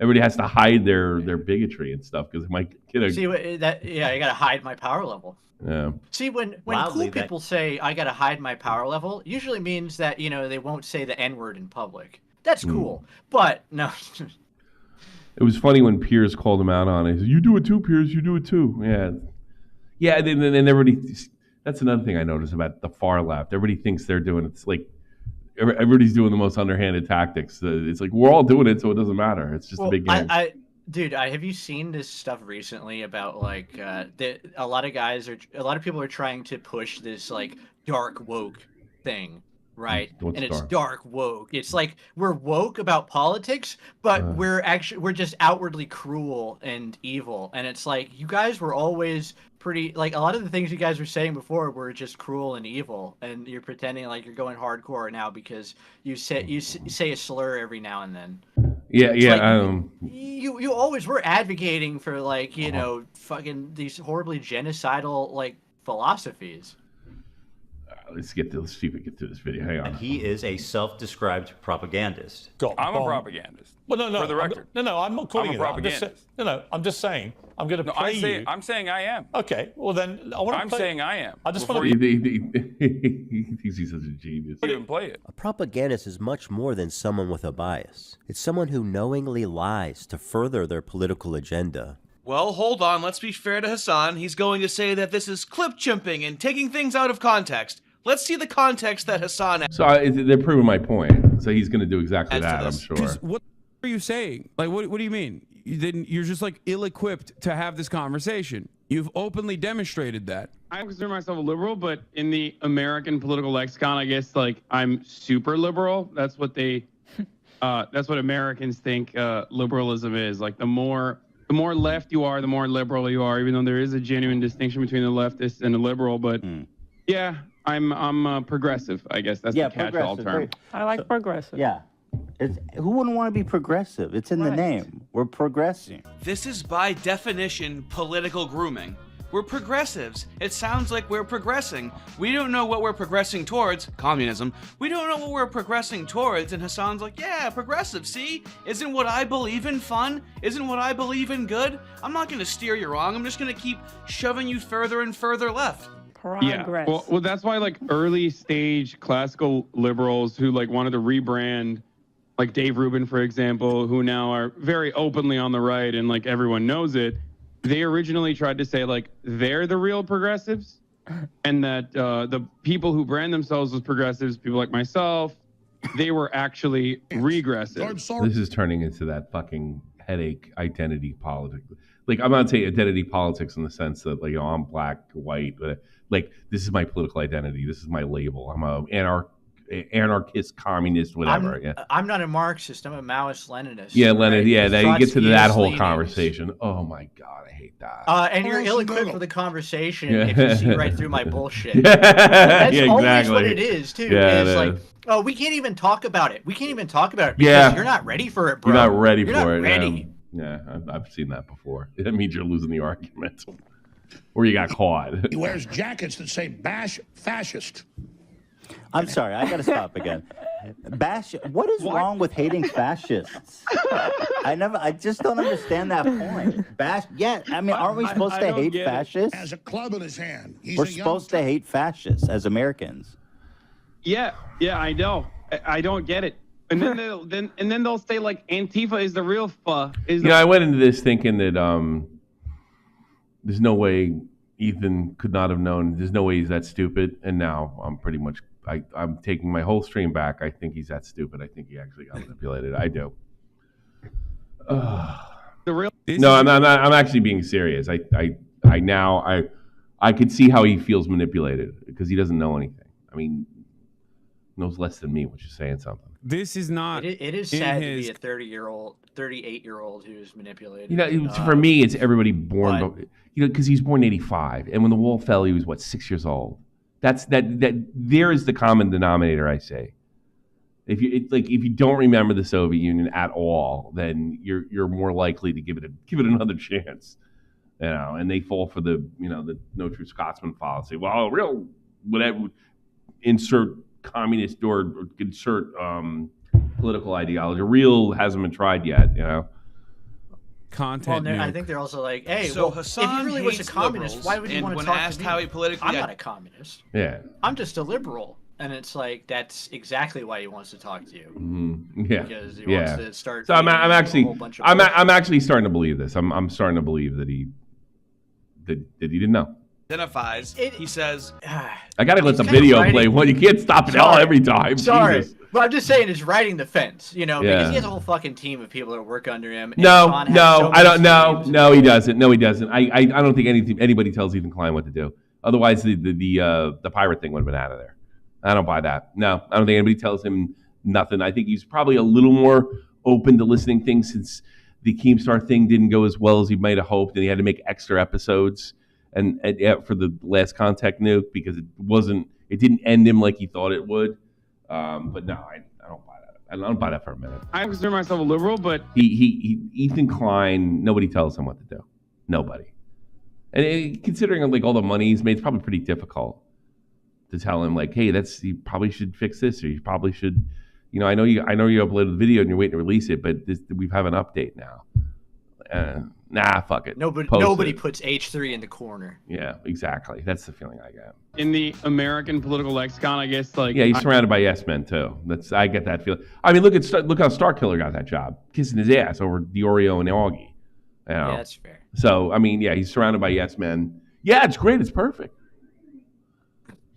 everybody has to hide their bigotry and stuff because it might get a. See that? Yeah, I gotta hide my power level. Yeah. See, when cool people say I gotta hide my power level, usually means that they won't say the N-word in public. That's cool, but no. It was funny when Piers called him out on it. He said, "You do it too, Piers. You do it too." Yeah. And then everybody. That's another thing I noticed about the far left. Everybody thinks they're doing it. It's like everybody's doing the most underhanded tactics. It's like we're all doing it, so it doesn't matter. It's just a big game. Dude, have you seen this stuff recently about like a lot of people are trying to push this like dark woke thing, right? It's dark woke. It's like we're woke about politics, but we're just outwardly cruel and evil. And it's like you guys were always pretty, like a lot of the things you guys were saying before were just cruel and evil, and you're pretending like you're going hardcore now because you say a slur every now and then. Yeah. Like, you always were advocating for like fucking these horribly genocidal like philosophies. Let's see if we can get through this video. Hang on. And he is a self-described propagandist. I'm a propagandist. Well, no. For the record. I'm not calling I'm a propagandist. I'm just saying. I'm going to play you. I'm saying I am. Okay. Well, then I want to. I'm saying I am. I just want to. He thinks he's such a genius. Even play it. A propagandist is much more than someone with a bias. It's someone who knowingly lies to further their political agenda. Well, hold on. Let's be fair to Hasan. He's going to say that this is clip chimping and taking things out of context. Let's see the context that Hasan has. So they're proving my point. So he's going to do exactly that, I'm sure. What are you saying? Like, what do you mean? You're just like ill-equipped to have this conversation. You've openly demonstrated that. I consider myself a liberal, but in the American political lexicon, I guess like I'm super liberal. That's what that's what Americans think liberalism is. Like the more left you are, the more liberal you are. Even though there is a genuine distinction between the leftist and the liberal, but yeah. I'm progressive, I guess. That's the catch-all term. I like progressive. Yeah. Who wouldn't want to be progressive? It's in the name. We're progressing. This is by definition political grooming. We're progressives. It sounds like we're progressing. We don't know what we're progressing towards. Communism. We don't know what we're progressing towards. And Hasan's like, yeah, progressive. See? Isn't what I believe in fun? Isn't what I believe in good? I'm not going to steer you wrong. I'm just going to keep shoving you further and further left. Yeah, well, that's why like early stage classical liberals who like wanted to rebrand, like Dave Rubin, for example, who now are very openly on the right and like everyone knows it. They originally tried to say like they're the real progressives, and that the people who brand themselves as progressives, people like myself, they were actually regressive. This is turning into that fucking headache identity politics. Like I'm not saying identity politics in the sense that like I'm black, white, but like this is my political identity. This is my label. I'm a anarchist, communist, whatever. I'm not a Marxist. I'm a Maoist Leninist. Yeah, Lenin. Right? Yeah, you get to that whole Leninist. conversation. Oh my god, I hate that. And you're ill-equipped for the conversation if you see right through my bullshit. Yeah. That's Yeah, always exactly. what it is too. Yeah, it's it like, is. oh, we can't even talk about it. We can't even talk about it because you're not ready for it, bro. You're not ready You're for not it. Ready. Yeah, I've seen that before. That means you're losing the argument, or you got caught. He wears jackets that say "Bash Fascist." I'm sorry, I gotta stop again. What is wrong with hating fascists? I just don't understand that point. I mean, aren't we supposed to hate fascists? Has a club in his hand. We're supposed to hate fascists as Americans. Yeah, I know. I don't get it. And then they'll say like Antifa is the real I went into this thinking that there's no way Ethan could not have known. There's no way he's that stupid. And now I'm pretty much I'm taking my whole stream back. I think he's that stupid. I think he actually got manipulated. I do. No, I'm actually being serious. I could see how he feels manipulated because he doesn't know anything. I mean, knows less than me, which is saying something. This is not. It is sad to be a 38-year-old who's manipulated. For me, it's everybody born. Because he's born in '85, and when the wall fell, he was 6 years old. There is the common denominator. I say, if you don't remember the Soviet Union at all, then you're more likely to give it another chance. And they fall for the no true Scotsman fallacy. Well, real whatever insert communist or insert political ideology. Real hasn't been tried yet. Content. Well, I think they're also like, hey, So well, Hasan if he really was a hates communist, liberals, why would you and want to when talk asked to me? how he politically I'm not a communist. Yeah. I'm just a liberal. And it's like, that's exactly why he wants to talk to you. Mm-hmm. Yeah. Because he wants to start. So I'm actually a whole bunch of I'm actually starting to believe this. I'm starting to believe that he didn't know. Identifies. He says, I gotta let the video play. Well, you can't stop it all every time. Sorry. Jesus. But I'm just saying it's riding the fence, because Yeah. he has a whole fucking team of people that work under him. and No, Sean has so I don't. many No, teams. no, he doesn't. No, he doesn't. I don't think anybody tells Ethan Klein what to do. Otherwise, the pirate thing would have been out of there. I don't buy that. No, I don't think anybody tells him nothing. I think he's probably a little more open to listening things since the Keemstar thing didn't go as well as he might have hoped, and he had to make extra episodes and for the last Contact Nuke because it didn't end him like he thought it would. But no, I don't buy that. I don't buy that for a minute. I consider myself a liberal, but Ethan Klein, nobody tells him what to do. Nobody. And considering all the money he's made, it's probably pretty difficult to tell him hey, you probably should fix this, or you probably should, I know you uploaded the video and you're waiting to release it, but we have an update now. Nah, fuck it. Nobody puts H3 in the corner. Yeah, exactly. That's the feeling I get. in the American political lexicon, I guess Yeah, he's surrounded by yes men too. I get that feeling. I mean, look how Starkiller got that job, kissing his ass over Diorio and Augie. Yeah, that's fair. So I mean, yeah, he's surrounded by yes men. Yeah, it's great. It's perfect.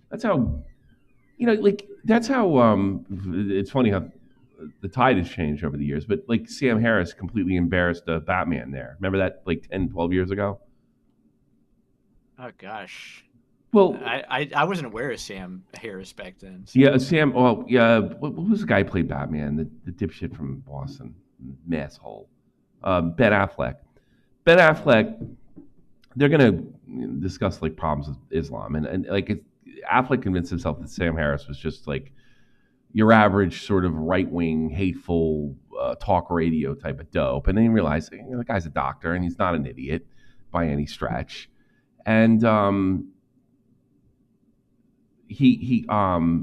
That's how, that's how. It's funny how the tide has changed over the years. But Sam Harris completely embarrassed Batman there. Remember that 10, 12 years ago? Oh gosh. Well, I wasn't aware of Sam Harris back then. So. Yeah, Sam. Oh, yeah. What was the guy who played Batman? The dipshit from Boston, masshole. Ben Affleck. Ben Affleck. They're gonna discuss problems with Islam, and Affleck convinced himself that Sam Harris was just your average sort of right-wing, hateful talk radio type of dope, and then he realized the guy's a doctor and he's not an idiot by any stretch, and Ben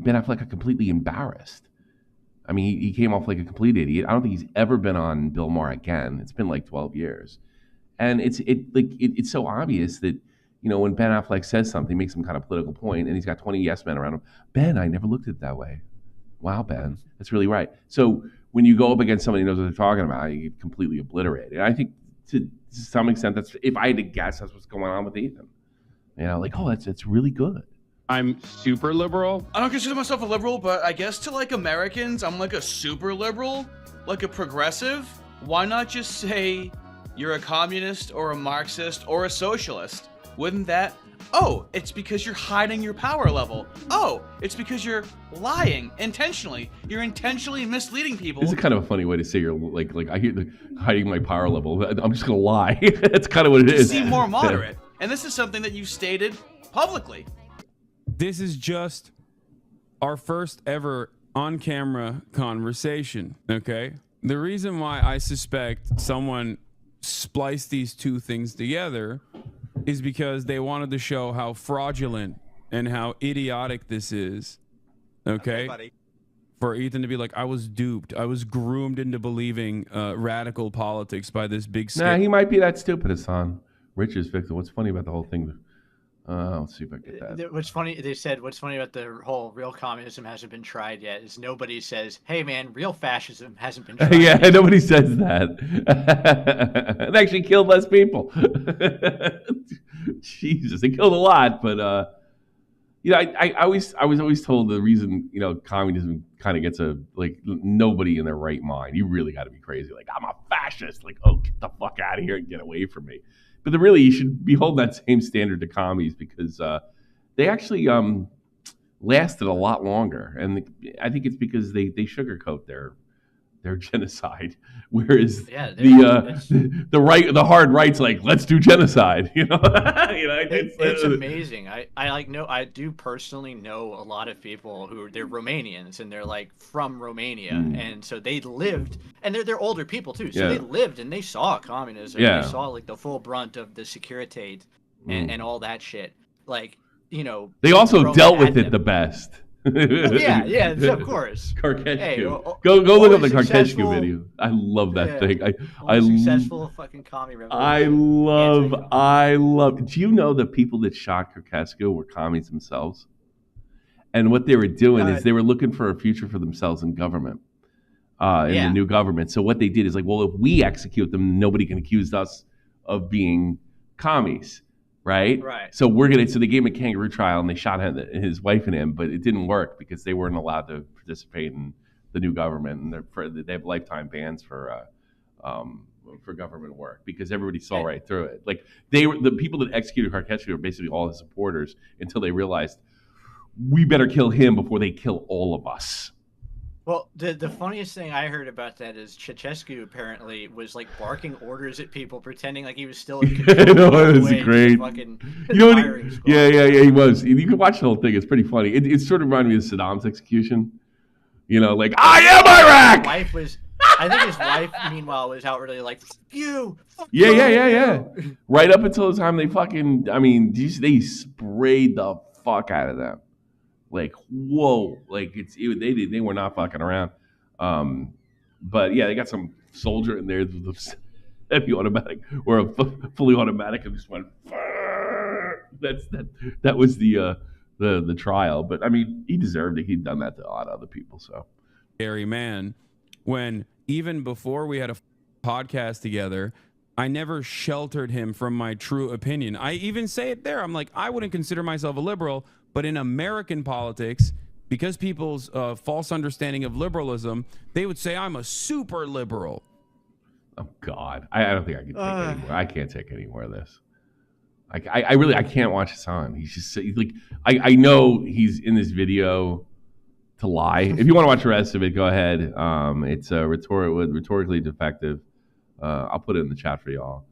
Affleck got completely embarrassed. I mean, he came off like a complete idiot. I don't think he's ever been on Bill Maher again. It's been 12 years, and it's so obvious that when Ben Affleck says something, makes some kind of political point, and he's got 20 yes men around him. Ben, I never looked at it that way. Wow, Ben, that's really right. So when you go up against somebody who knows what they're talking about, you get completely obliterated. And I think to some extent, that's, if I had to guess, that's what's going on with Ethan. That's really good. I'm super liberal. I don't consider myself a liberal, but I guess to Americans, I'm a super liberal, a progressive. Why not just say you're a communist or a Marxist or a socialist? Wouldn't that? Oh, it's because you're hiding your power level. Oh, it's because you're lying intentionally. You're intentionally misleading people. This is kind of a funny way to say you're I hear hiding my power level. I'm just gonna lie. That's kind of what it is. Seem more moderate, and this is something that you stated publicly. This is just our first ever on-camera conversation, okay? The reason why I suspect someone spliced these two things together is because they wanted to show how fraudulent and how idiotic this is Okay, buddy. For Ethan to be like, I was duped. I was groomed into believing radical politics by this big. Nah, he might be that stupid, Hassan. Rich is victim. What's funny about the whole thing? Let's see if I get that. What's funny? They said what's funny about the whole real communism hasn't been tried yet is nobody says, "Hey, man, real fascism hasn't been tried." Yeah, yet. nobody says that. It actually killed less people. Jesus, it killed a lot, but I was always told the reason communism kind of gets nobody in their right mind. You really got to be crazy. Like, I'm a fascist. Like, oh, get the fuck out of here and get away from me. But really, you should be holding that same standard to commies because they actually lasted a lot longer, and I think it's because they sugarcoat their genocide, whereas the hard right's like, let's do genocide. It's amazing. I do personally know a lot of people who they're Romanians and they're like from Romania, and so they lived, and they're older people too, so they lived and they saw communism. Yeah. They saw like the full brunt of the Securitate and all that shit. Like, they also dealt with it the best. yeah, of course. Karkeshku. Hey, go look up the Karkeshku video. I love that thing. I successful fucking commie revolution. I love. Do you know the people that shot Karkeshku were commies themselves? And what they were doing is they were looking for a future for themselves in government, in the new government. So what they did is like, well, if we execute them, nobody can accuse us of being commies. Right. So they gave him a kangaroo trial and they shot his wife and him, but it didn't work because they weren't allowed to participate in the new government, and they have lifetime bans for government work because everybody saw right through it. Like the people that executed Karkeshku were basically all his supporters until they realized we better kill him before they kill all of us. Well, the funniest thing I heard about that is Ceausescu apparently was like barking orders at people, pretending like he was still in control. No, it's great. He was. You can watch the whole thing. It's pretty funny. It sort of reminded me of Saddam's execution. Like, I am Iraq! I think his wife, meanwhile, was out really like, fuck you! Yeah. Right up until the time they they sprayed the fuck out of them. Like, whoa, like they were not fucking around. But yeah, they got some soldier in there with a heavy automatic or a fully automatic and just went. That was the trial. But I mean, he deserved it. He'd done that to a lot of other people. So, scary man. When even before we had a podcast together, I never sheltered him from my true opinion. I even say it there. I'm like, I wouldn't consider myself a liberal. But in American politics, because people's false understanding of liberalism, they would say I'm a super liberal. Oh God, I don't think I can take anymore. I can't take any more of this. I can't watch Hassan. He's just like I know he's in this video to lie. If you want to watch the rest of it, go ahead. It's rhetorically defective. I'll put it in the chat for y'all.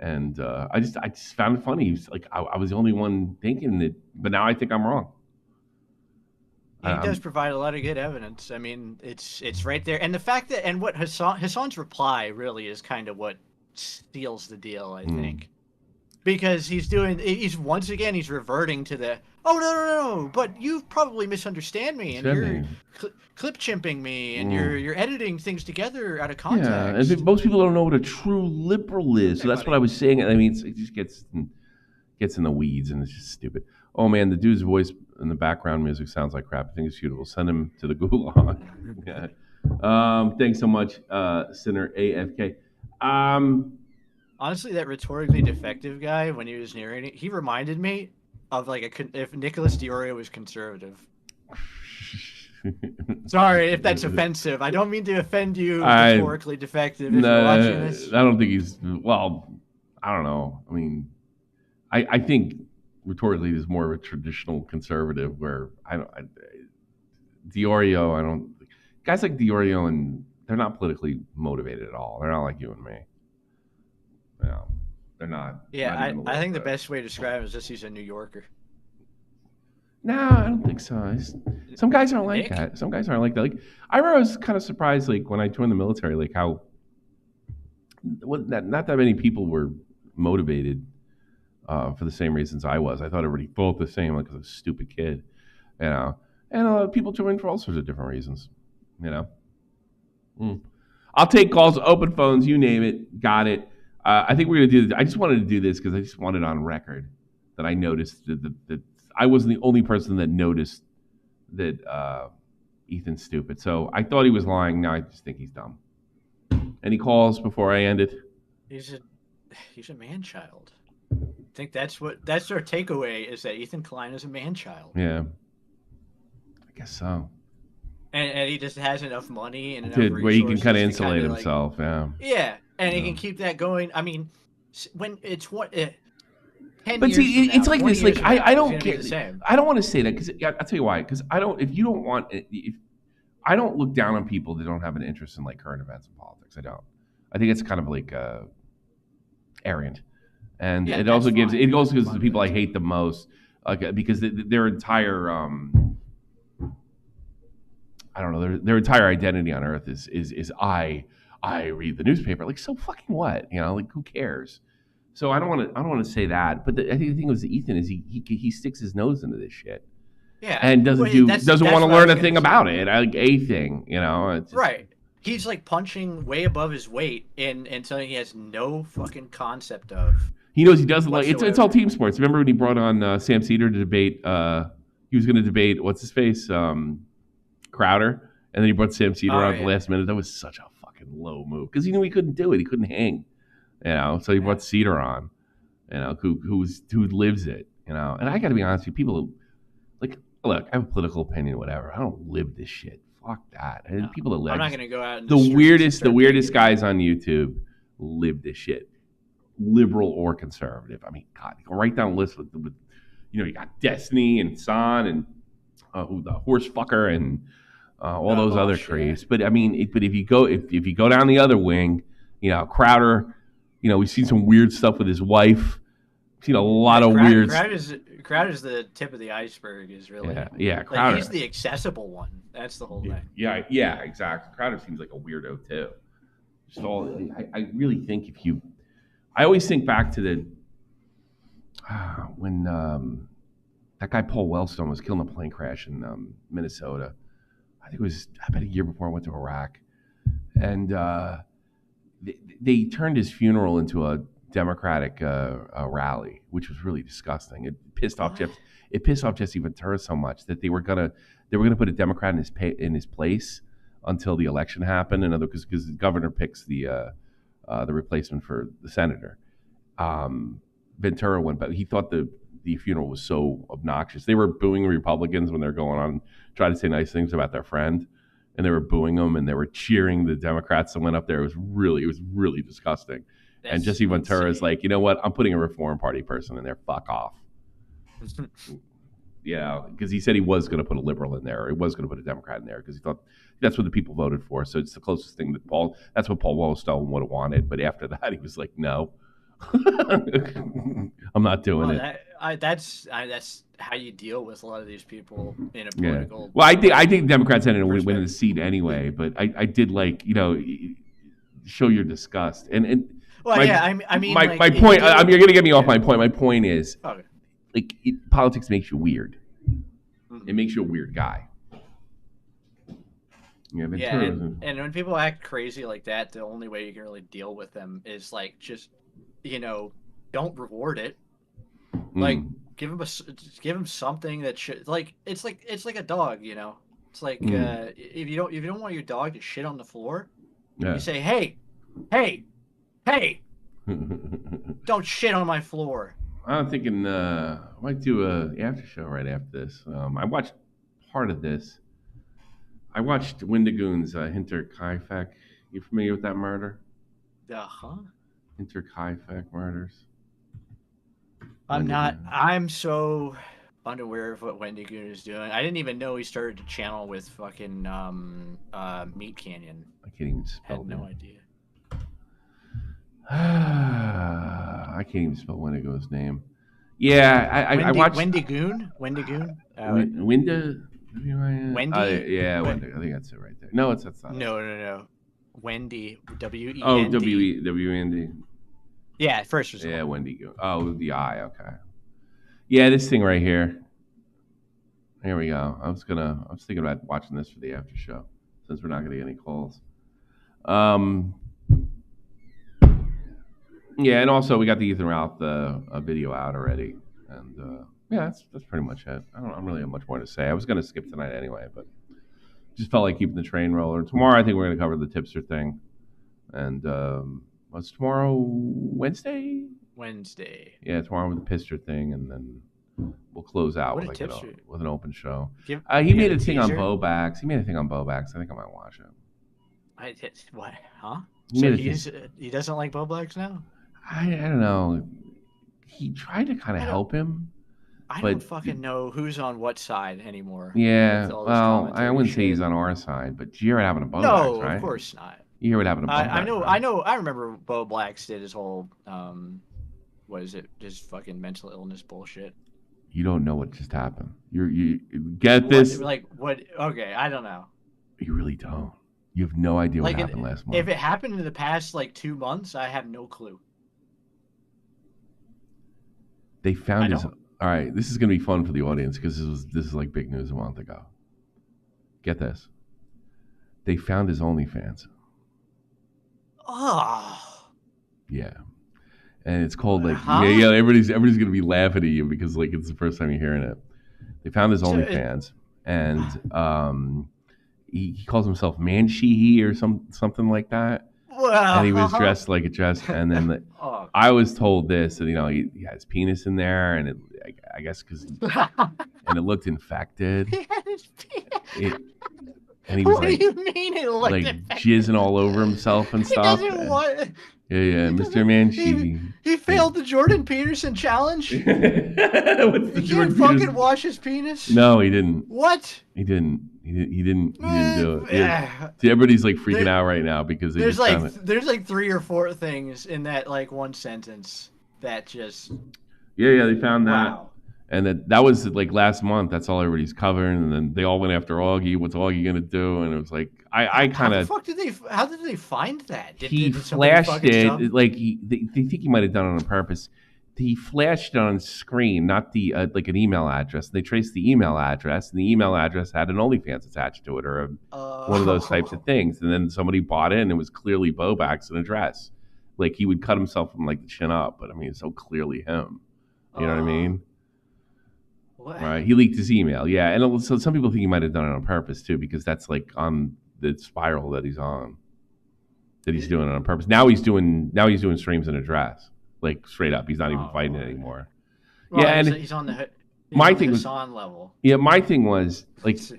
And I just found it funny. He was like, I was the only one thinking it, but now I think I'm wrong. He does provide a lot of good evidence. I mean, it's right there, and the fact that what Hassan's reply really is kind of what seals the deal, I think, because he's once again reverting to the no, but you probably misunderstand me, and you're clip chimping me, and you're editing things together out of context. Yeah, and most people don't know what a true liberal is, so that's what I was saying. I mean, it just gets in the weeds, and it's just stupid. Oh man, the dude's voice in the background music sounds like crap. I think it's suitable. Send him to the gulag. Yeah. Thanks so much, Sinner AFK. Honestly, that rhetorically defective guy, when he was narrating, he reminded me of if Nicholas Diorio was conservative. Sorry if that's offensive. I don't mean to offend you, rhetorically defective. If you're watching this, I don't think he's. Well, I don't know. I mean, I think rhetorically he's more of a traditional conservative. Where Diorio, guys like Diorio, and they're not politically motivated at all. They're not like you and me. No, they're not. Yeah, I think the best way to describe him is just he's a New Yorker. No, I don't think so. Some guys aren't like that. Some guys aren't like that. Like, I remember I was kind of surprised, like when I joined the military, like how not that many people were motivated for the same reasons I was. I thought everybody felt the same, like I was a stupid kid. you know. And people tune in for all sorts of different reasons, you know. I'll take calls, open phones, you name it. Got it. I think we're going to do this. I just wanted to do this because I just wanted on record that I noticed that I wasn't the only person that noticed that Ethan's stupid. So I thought he was lying. Now I just think he's dumb. Any calls before I end it? He's a man-child. I think that's our takeaway is that Ethan Klein is a man-child. Yeah. I guess so. And he just has enough money and enough Dude, where he can kind of resources to insulate kinda, himself, yeah. Yeah, and he can keep that going. I mean, when it's 10 But years see, from it's now, like 20 this. Like years from now, I it's don't gonna be care. the same. I don't want to say that because I'll tell you why. Because I don't. If you don't want, if I don't look down on people that don't have an interest in like current events and politics. I don't. I think it's kind of like arrogant, and it also gives to the people I hate the most, because their entire I don't know, their entire identity on Earth is I read the newspaper. Like, so fucking what? You know, like, who cares? So I don't want to say that. But I think the thing with Ethan is he sticks his nose into this shit. Yeah, and doesn't want to learn a thing about it, like a thing, you know. It's just, right. He's like punching way above his weight in something he has no fucking concept of. He knows he doesn't like it's all team sports. Remember when he brought on Sam Cedar to debate? He was going to debate what's his face, Crowder, and then he brought Sam Cedar on at the last minute. That was such a fucking low move because he knew he couldn't do it. He couldn't hang, you know. So he brought Cedar on, you know, who lives it, you know. And I got to be honest with you, people who, like, look, I have a political opinion, whatever. I don't live this shit. Fuck that. And people that live. I'm not going to go out in the weirdest guys on YouTube live this shit. Liberal or conservative. I mean, God, you can write down a list with you know, you got Destiny and Son and the horse fucker and all those other creeps. But I mean, but if you go down the other wing, you know, Crowder, you know, we've seen some weird stuff with his wife. We've seen a lot of weird. Crowder's the tip of the iceberg. Is really yeah. Crowder. Like, he's the accessible one. That's the whole thing. Yeah, exactly. Crowder seems like a weirdo too. Just all. I really think if you. I always think back to the when that guy Paul Wellstone was killed in a plane crash in Minnesota. I think it was about a year before I went to Iraq, and they turned his funeral into a Democratic rally, which was really disgusting. It pissed off Jesse Ventura so much that they were gonna put a Democrat in his place until the election happened, and because the governor picks the replacement for the senator. Ventura went, but he thought the funeral was so obnoxious. They were booing Republicans when they're going on trying to say nice things about their friend, and they were booing them, and they were cheering the Democrats that went up there. It was really disgusting. That's and Jesse Ventura is like, you know what? I'm putting a Reform Party person in there. Fuck off. Yeah, because he said he was going to put a liberal in there, or he was going to put a Democrat in there, because he thought that's what the people voted for. So it's the closest thing that that's what Paul Wellstone would have wanted. But after that, he was like, no, I'm not doing it. That's how you deal with a lot of these people in a political. Yeah. Well, I think Democrats ended up winning the seat anyway. But I did, like, you know, show your disgust. And well, I mean, my point. You're going to get me off my point. My point is, like, politics makes you weird. Mm-hmm. It makes you a weird guy. Yeah, and when people act crazy like that, the only way you can really deal with them is, like, just, you know, don't reward it. Like, give him something that should, like, it's like a dog, you know. It's like if you don't want your dog to shit on the floor, you say, hey, don't shit on my floor. I'm thinking I might do a after show right after this. I watched part of this. I watched Wendigoon's Hinter Kaifek. You familiar with that murder? Hinter Kaifek murders. I'm so unaware of what Wendigoon is doing. I didn't even know he started to channel with fucking Meat Canyon. I can't even spell. Had no idea. I can't even spell Wendigo's name. Yeah, I watched Wendigoon. Wendy. Wendy. Wendy. I think that's it right there. No, that's not. No. Wendy. W-E-N-D. Oh, W-E-N-D. Yeah, first result. Yeah, Wendigoon. Oh, the I. Okay. Yeah, this thing right here. Here we go. I was thinking about watching this for the after show since we're not gonna get any calls. Yeah, and also we got the Ethan Ralph video out already, and yeah, that's pretty much it. I don't really have much more to say. I was gonna skip tonight anyway, but just felt like keeping the train rolling. Tomorrow, I think we're gonna cover the tipster thing, and what's tomorrow? Wednesday. Yeah, tomorrow with the Pister thing, and then we'll close out with an open show. He made a thing on Bowblax. He made a thing on Bowblax. I think I might watch it. What? Huh? He So he doesn't like Bowblax now? I don't know. He tried to kind of help him. I don't fucking know who's on what side anymore. Yeah, well, I wouldn't say he's on our side, but you hear what happened to Bowblax, No, right? of course not. You hear what happened to Bowblax. I know. I remember Bowblax did his whole, what is it? Just fucking mental illness bullshit. You don't know what just happened. You get this? What? Okay, I don't know. You really don't. You have no idea what happened last month. If it happened in the past 2 months, I have no clue. They found his. All right, this is gonna be fun for the audience because this is like big news a month ago. Get this. They found his OnlyFans. Oh. Yeah. And it's called yeah, everybody's gonna be laughing at you because it's the first time you're hearing it. They found his OnlyFans, and he calls himself Mansheehy or something like that. Wow. And he was dressed like a dress, and then I was told this, and he has penis in there, and I guess because and it looked infected. He had his penis. And he was what do you mean it looked infected? Jizzing all over himself and stuff. He doesn't want. Yeah, Mr. Mansheehy. He failed the Jordan Peterson challenge. He can't fucking wash his penis. No, he didn't. What? He didn't. He didn't do it. Everybody's freaking out right now because there's 3 or 4 things in that one sentence that just. Yeah, they found that. And that was last month. That's all everybody's covering. And then they all went after Augie. What's Augie gonna do? And it was I kind of. How did they find that? He flashed it they think he might have done it on purpose. He flashed it on screen, not the an email address. They traced the email address, and the email address had an OnlyFans attached to it, or one of those types of things. And then somebody bought it, and it was clearly Bowblax in a dress. He would cut himself from the chin up, but I mean, it's so clearly him. You know what I mean? What? Right. He leaked his email. Yeah, and so some people think he might have done it on purpose too, because that's on the spiral that he's on. That he's doing it on purpose. Now he's doing streams in a dress. Straight up, he's not even fighting it anymore. Well, yeah, and he's on the Hassan level. Yeah, my thing was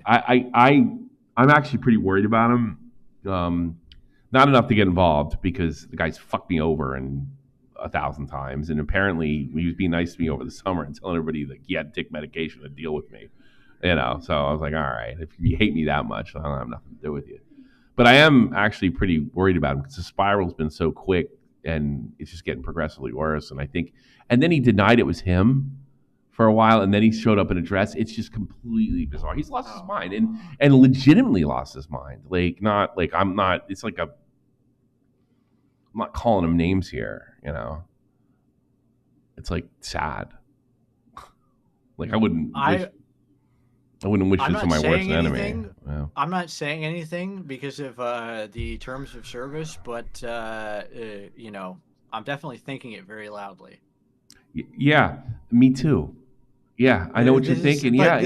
I'm actually pretty worried about him. Not enough to get involved because the guy's fucked me over 1,000 times, and apparently he was being nice to me over the summer and telling everybody he had to take medication to deal with me. So I was like, all right, if you hate me that much, I don't have nothing to do with you. But I am actually pretty worried about him because the spiral's been so quick. And it's just getting progressively worse. And then he denied it was him for a while, and then he showed up in a dress. It's just completely bizarre. He's lost his mind and legitimately lost his mind. I'm not. It's I'm not calling him names here. It's sad. I wouldn't. I wouldn't wish this on my worst enemy. Yeah. I'm not saying anything because of the terms of service, but I'm definitely thinking it very loudly. Yeah, me too. Yeah, I know what you're thinking. But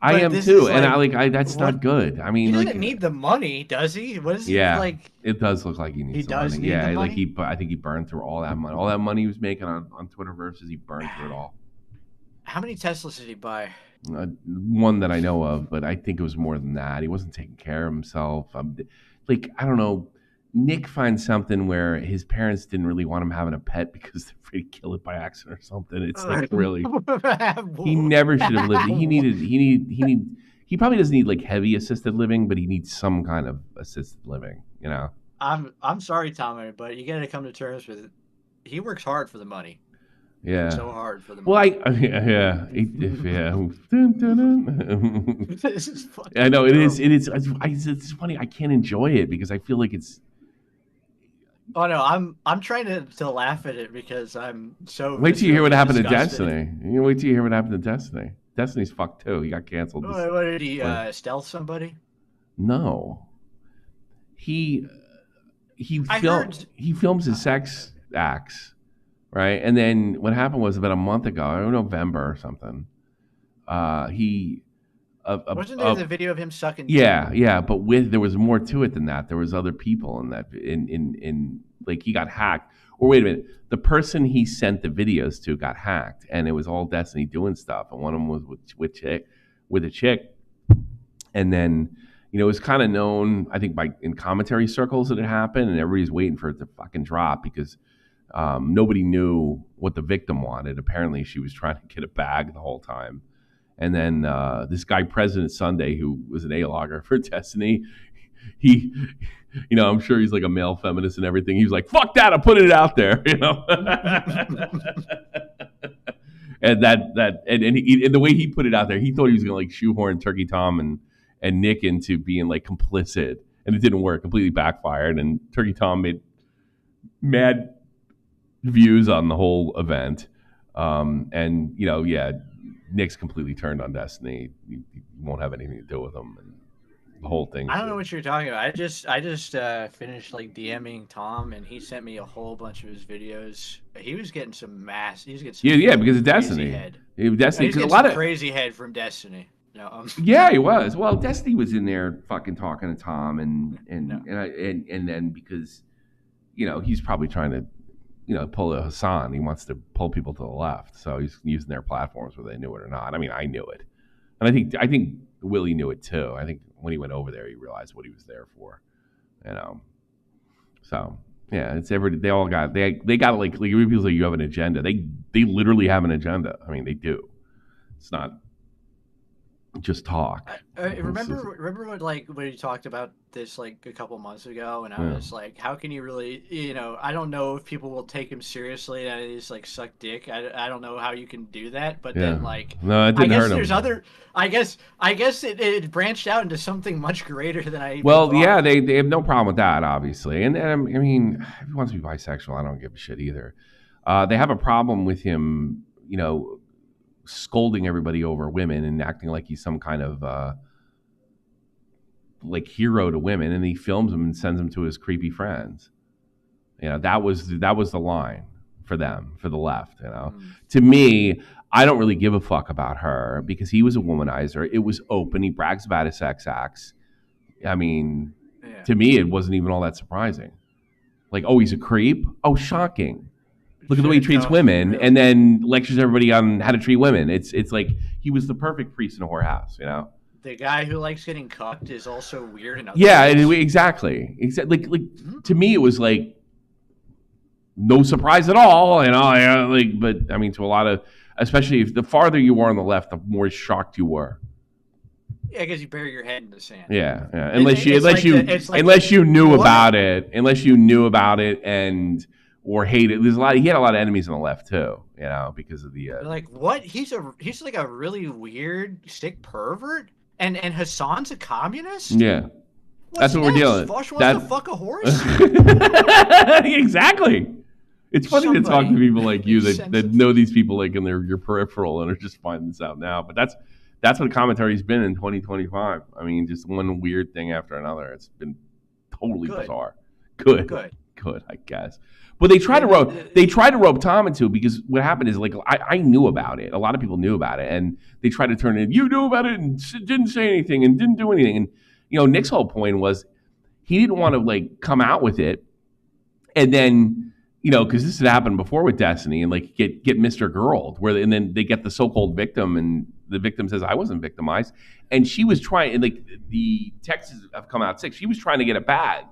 I am too, and that's not good. I mean, he doesn't need the money, does he? What is he like? It does look like he needs. He does money. Need the money? I think he burned through all that money. All that money he was making on Twitterverse, he burned through it all. How many Teslas did he buy? One that I know of, but I think it was more than that. He wasn't taking care of himself. I don't know. Nick finds something where his parents didn't really want him having a pet because they're afraid to kill it by accident or something. It's really, he never should have lived. He probably doesn't need heavy assisted living, but he needs some kind of assisted living. I'm sorry, Tommy, but you got to come to terms with it. He works hard for the money. Yeah. So hard for the money. Well, yeah. This is fucking I know, it is. It's funny. I can't enjoy it because I feel like it's. Oh no, I'm trying to laugh at it because I'm so. Wait till you hear what happened to Destiny. Wait till you hear what happened to Destiny. Destiny's fucked too. He got canceled. What did he stealth somebody? No. He films his sex acts, right? And then what happened was about a month ago, or November or something. Wasn't there the video of him sucking? Yeah, but there was more to it than that. There was other people in that in like he got hacked. Or wait a minute, the person he sent the videos to got hacked, and it was all Destiny doing stuff. And one of them was with a chick, and then it was kind of known, I think, in commentary circles that it happened, and everybody's waiting for it to fucking drop because nobody knew what the victim wanted. Apparently, she was trying to get a bag the whole time. And then this guy, President Sunday, who was an A-logger for Destiny, he, I'm sure he's like a male feminist and everything. He was like, "Fuck that! I'm putting it out there," And and the way he put it out there, he thought he was gonna like shoehorn Turkey Tom and Nick into being like complicit, and it didn't work. Completely backfired, and Turkey Tom made mad views on the whole event. Nick's completely turned on Destiny. You won't have anything to do with him, and the whole thing. I don't know what you're talking about. I just finished like DMing Tom, and he sent me a whole bunch of his videos. He was getting some mass. He was getting some because of Destiny. Destiny, he was getting some crazy head from Destiny. No, yeah, he was. Well, Destiny was in there fucking talking to Tom, and then because he's probably trying to pull a Hasan. He wants to pull people to the left, so he's using their platforms whether they knew it or not. I mean, I knew it, and I think Willie knew it too. I think when he went over there, he realized what he was there for. So yeah, it's they all got they got like people say you have an agenda. They literally have an agenda. I mean, they do. It's not just talk. Remember when you talked about this like a couple months ago, and I was like, how can you really, I don't know if people will take him seriously and he's like suck dick. I don't know how you can do that, but then like, no, it didn't hurt him. There's other. I guess it branched out into something much greater than I. Well, yeah, they have no problem with that, obviously, and I mean, if he wants to be bisexual, I don't give a shit either. They have a problem with him, scolding everybody over women and acting like he's some kind of like hero to women, and he films them and sends them to his creepy friends. That was the line for them, for the left. To me, I don't really give a fuck about her because he was a womanizer. It was open. He brags about his sex acts. I mean, to me, it wasn't even all that surprising. Like, oh, he's a creep. Oh, shocking. Look at the way he treats women, and then lectures everybody on how to treat women. It's like he was the perfect priest in a whorehouse, The guy who likes getting cucked is also weird enough. Yeah, exactly. Like to me, it was like no surprise at all, but I mean, to a lot of, especially if the farther you were on the left, the more shocked you were. Yeah, because you bury your head in the sand. Yeah. Unless you knew about it, and. Or hated. He had a lot of enemies on the left too, because of the. Like what? He's like a really weird sick pervert, and Hasan's a communist. Yeah, that's what we're dealing. Fosh wants to fuck a horse. Exactly. It's funny to talk to people like you that know these people like in your peripheral and are just finding this out now. But that's what commentary's been in 2025. I mean, just one weird thing after another. It's been totally bizarre. Good, I guess. But they tried to rope Tom into it because what happened is like I knew about it. A lot of people knew about it, and they tried to turn it. You knew about it and didn't say anything and didn't do anything. And Nick's whole point was he didn't want to like come out with it, and then because this had happened before with Destiny and like get Mr. Girled, and then they get the so-called victim, and the victim says I wasn't victimized, and she was trying, and like the texts have come out sick. She was trying to get a bag.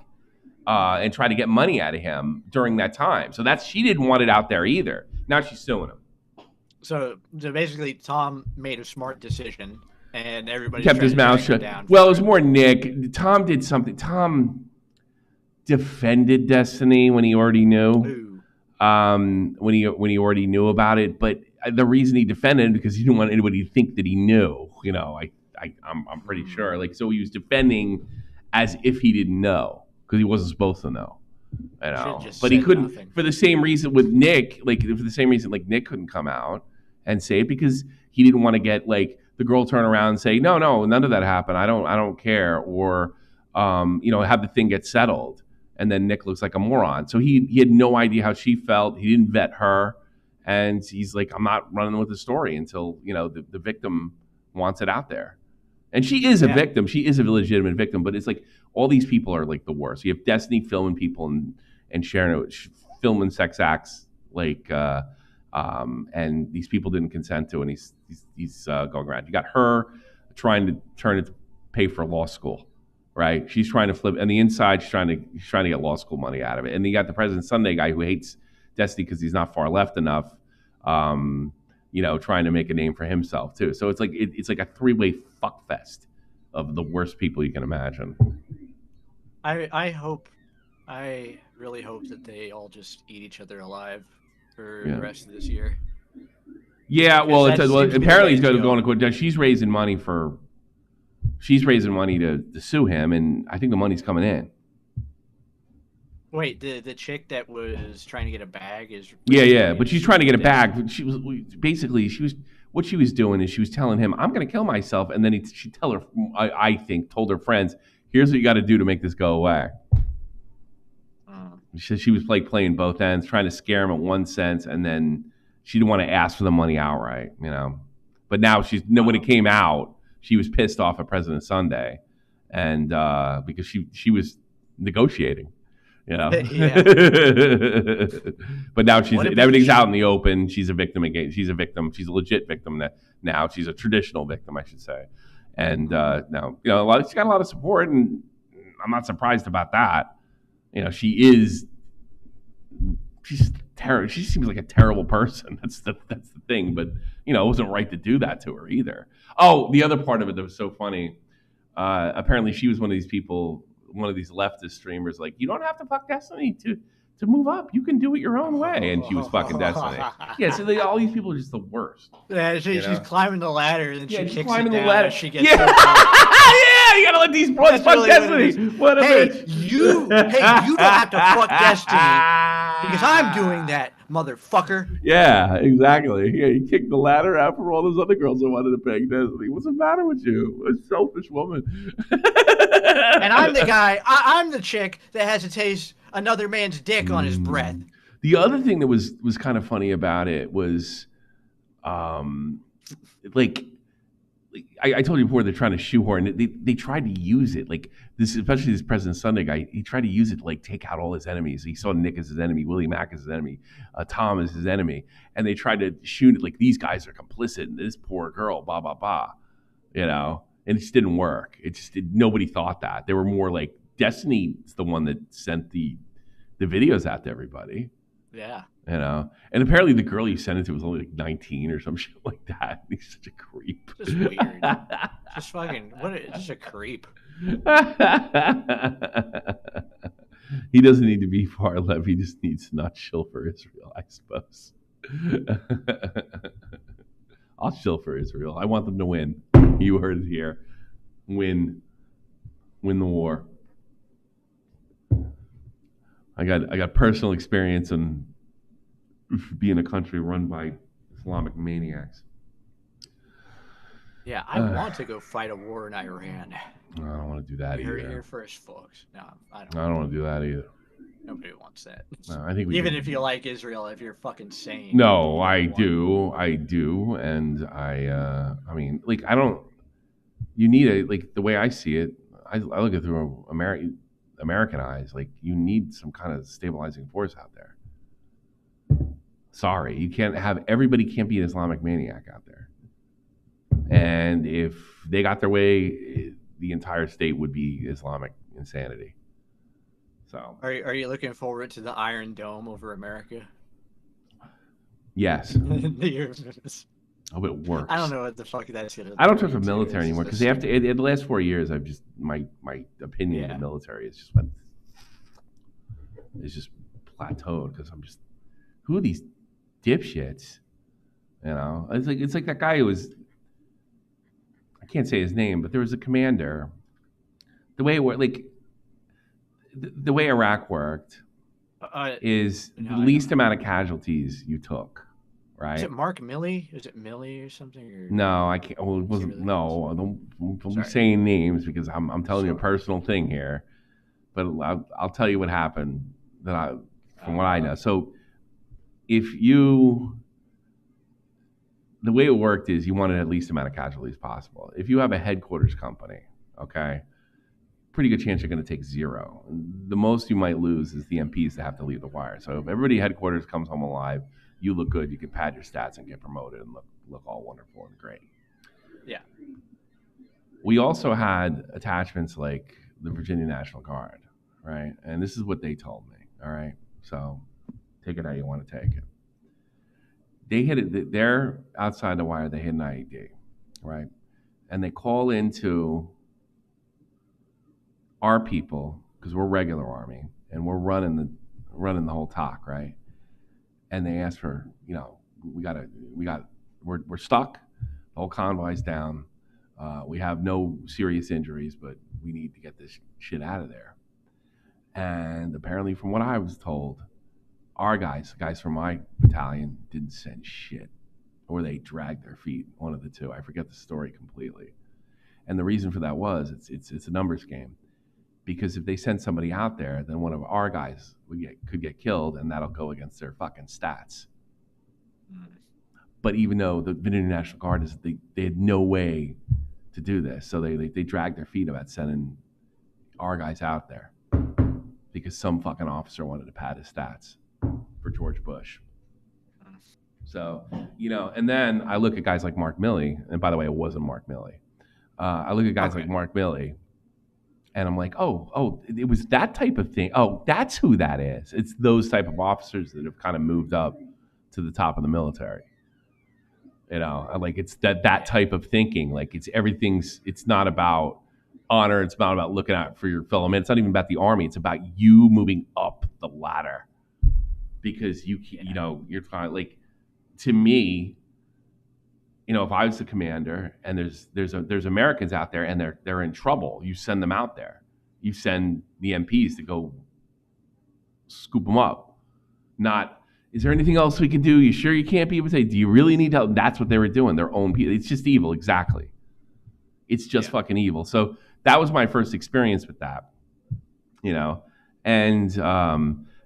And try to get money out of him during that time. So she didn't want it out there either. Now she's suing him. So basically, Tom made a smart decision, and everybody kept his mouth shut. Well, it was more Nick. Tom did something. Tom defended Destiny when he already knew. When he already knew about it, but the reason he defended because he didn't want anybody to think that he knew. I'm pretty sure. Like, so he was defending as if he didn't know. Because he wasn't supposed to know, but he couldn't. Nothing. For the same reason with Nick, like Nick couldn't come out and say it because he didn't want to get like the girl turn around and say, no, none of that happened. I don't care. Or, have the thing get settled. And then Nick looks like a moron. So he had no idea how she felt. He didn't vet her. And he's like, I'm not running with the story until, the victim wants it out there. And she is a victim. She is a legitimate victim. But it's like all these people are like the worst. You have Destiny filming people and sharing it, filming sex acts and these people didn't consent to, and he's going around. You got her trying to turn it to pay for law school, right? She's trying to flip, and the inside she's trying to get law school money out of it. And then you got the President Sunday guy who hates Destiny because he's not far left enough, trying to make a name for himself too. So it's like a three-way fuck fest of the worst people you can imagine. I really hope that they all just eat each other alive for the rest of this year. Yeah, well, apparently he's going to court. She's raising money to sue him, and I think the money's coming in. Wait, the chick that was trying to get a bag is... Yeah, but she's trying to get a bag. She was what she was doing is she was telling him, I'm going to kill myself, and then she told her friends, here's what you got to do to make this go away. She was playing both ends, trying to scare him in one sense, and then she didn't want to ask for the money outright, But now when it came out, she was pissed off at President Sunday, and because she was negotiating, Yeah. But now everything's out in the open. She's a victim again. She's a victim. She's a legit victim now. She's a traditional victim, I should say. And now she's got a lot of support, and I'm not surprised about that. She's terrible. She seems like a terrible person. That's the thing. But it wasn't right to do that to her either. Oh, the other part of it that was so funny. Apparently, she was one of these people, one of these leftist streamers. Like, you don't have to fuck Destiny to move up. You can do it your own way. And she was fucking Destiny. Yeah. So all these people are just the worst. Yeah, she's climbing the ladder, and then she kicks it down. Ladder. She gets yeah, you gotta let these boys fuck Destiny. You don't have to fuck Destiny because I'm doing that, motherfucker. Yeah, exactly. Yeah, you kicked the ladder out for all those other girls that wanted to bang Destiny. What's the matter with you? A selfish woman. And I'm the guy. I'm the chick that has to taste another man's dick on his breath. The other thing that was kind of funny about it was, I told you before, they're trying to shoehorn it. They tried to use it, like this, especially this President Sunday guy. He tried to use it to take out all his enemies. He saw Nick as his enemy, Willie Mack as his enemy, Tom as his enemy, and they tried to shoot it like these guys are complicit in this poor girl, blah blah blah, and it just didn't work. Nobody thought that. They were more like Destiny's the one that sent the videos out to everybody. Yeah. And apparently the girl he sent it to was only like 19 or some shit like that. He's such a creep. Just weird. Just fucking, just a creep. He doesn't need to be far left. He just needs to not chill for Israel, I suppose. I'll chill for Israel. I want them to win. You heard it here. Win the war. I got personal experience in being a country run by Islamic maniacs. Yeah, I want to go fight a war in Iran. I don't want to do that either. You heard it here first, folks. No, I don't want to do that either. Nobody wants that. No, I think even if you like Israel, if you're fucking sane. No, I do, and I mean, I don't. You need the way I see it. I look at it through American eyes. You need some kind of stabilizing force out there. Sorry, you can't have everybody can't be an Islamic maniac out there. And if they got their way, the entire state would be Islamic insanity. So, are you looking forward to the Iron Dome over America? Yes. I hope it works. I don't know what the fuck that's gonna. I don't trust the military anymore because they have to. In the last 4 years, I've just my opinion of the military is just went. It's just plateaued because I'm just. Who are these dipshits? It's like that guy who was. I can't say his name, but there was a commander. The way it worked, the way Iraq worked, is the least amount of casualties you took, right? Is it Mark Milley? Is it Milley or something? Or... No, I can't. Well, it wasn't. Really no, don't be saying names because I'm telling you a personal thing here. But I'll tell you what happened from what I know. So the way it worked is you wanted at least amount of casualties possible. If you have a headquarters company, okay, pretty good chance you're going to take 0. The most you might lose is the MPs that have to leave the wire. So if everybody headquarters comes home alive, you look good, you can pad your stats and get promoted and look all wonderful and great. Yeah. We also had attachments like the Virginia National Guard, right? And this is what they told me, all right? So take it how you want to take it. They hit it, they're outside the wire, they hit an IED, right? And they call into our people, because we're regular Army, and we're running the whole talk, right? And they ask for, we're stuck, the whole convoy's down, we have no serious injuries, but we need to get this shit out of there. And apparently, from what I was told, our guys from my battalion, didn't send shit, or they dragged their feet, one of the two. I forget the story completely. And the reason for that was it's a numbers game, because if they send somebody out there, then one of our guys could get killed, and that'll go against their fucking stats. But even though the Virginia National Guard they had no way to do this, so they dragged their feet about sending our guys out there because some fucking officer wanted to pad his stats for George Bush. So, and then I look at guys like Mark Milley, and by the way, it wasn't Mark Milley. I look at guys like Mark Milley, and I'm like, oh, it was that type of thing. Oh, that's who that is. It's those type of officers that have kind of moved up to the top of the military. Like it's that type of thinking. Like it's not about honor. It's not about looking out for your fellow man. It's not even about the Army. It's about you moving up the ladder because you're trying, like, to me, if I was the commander and there's Americans out there and they're in trouble, you send them out there. You send the MPs to go scoop them up. Not, is there anything else we can do? You sure you can't be able to say, do you really need help? That's what they were doing. Their own people. It's just evil. Exactly. It's just fucking evil. So that was my first experience with that, and,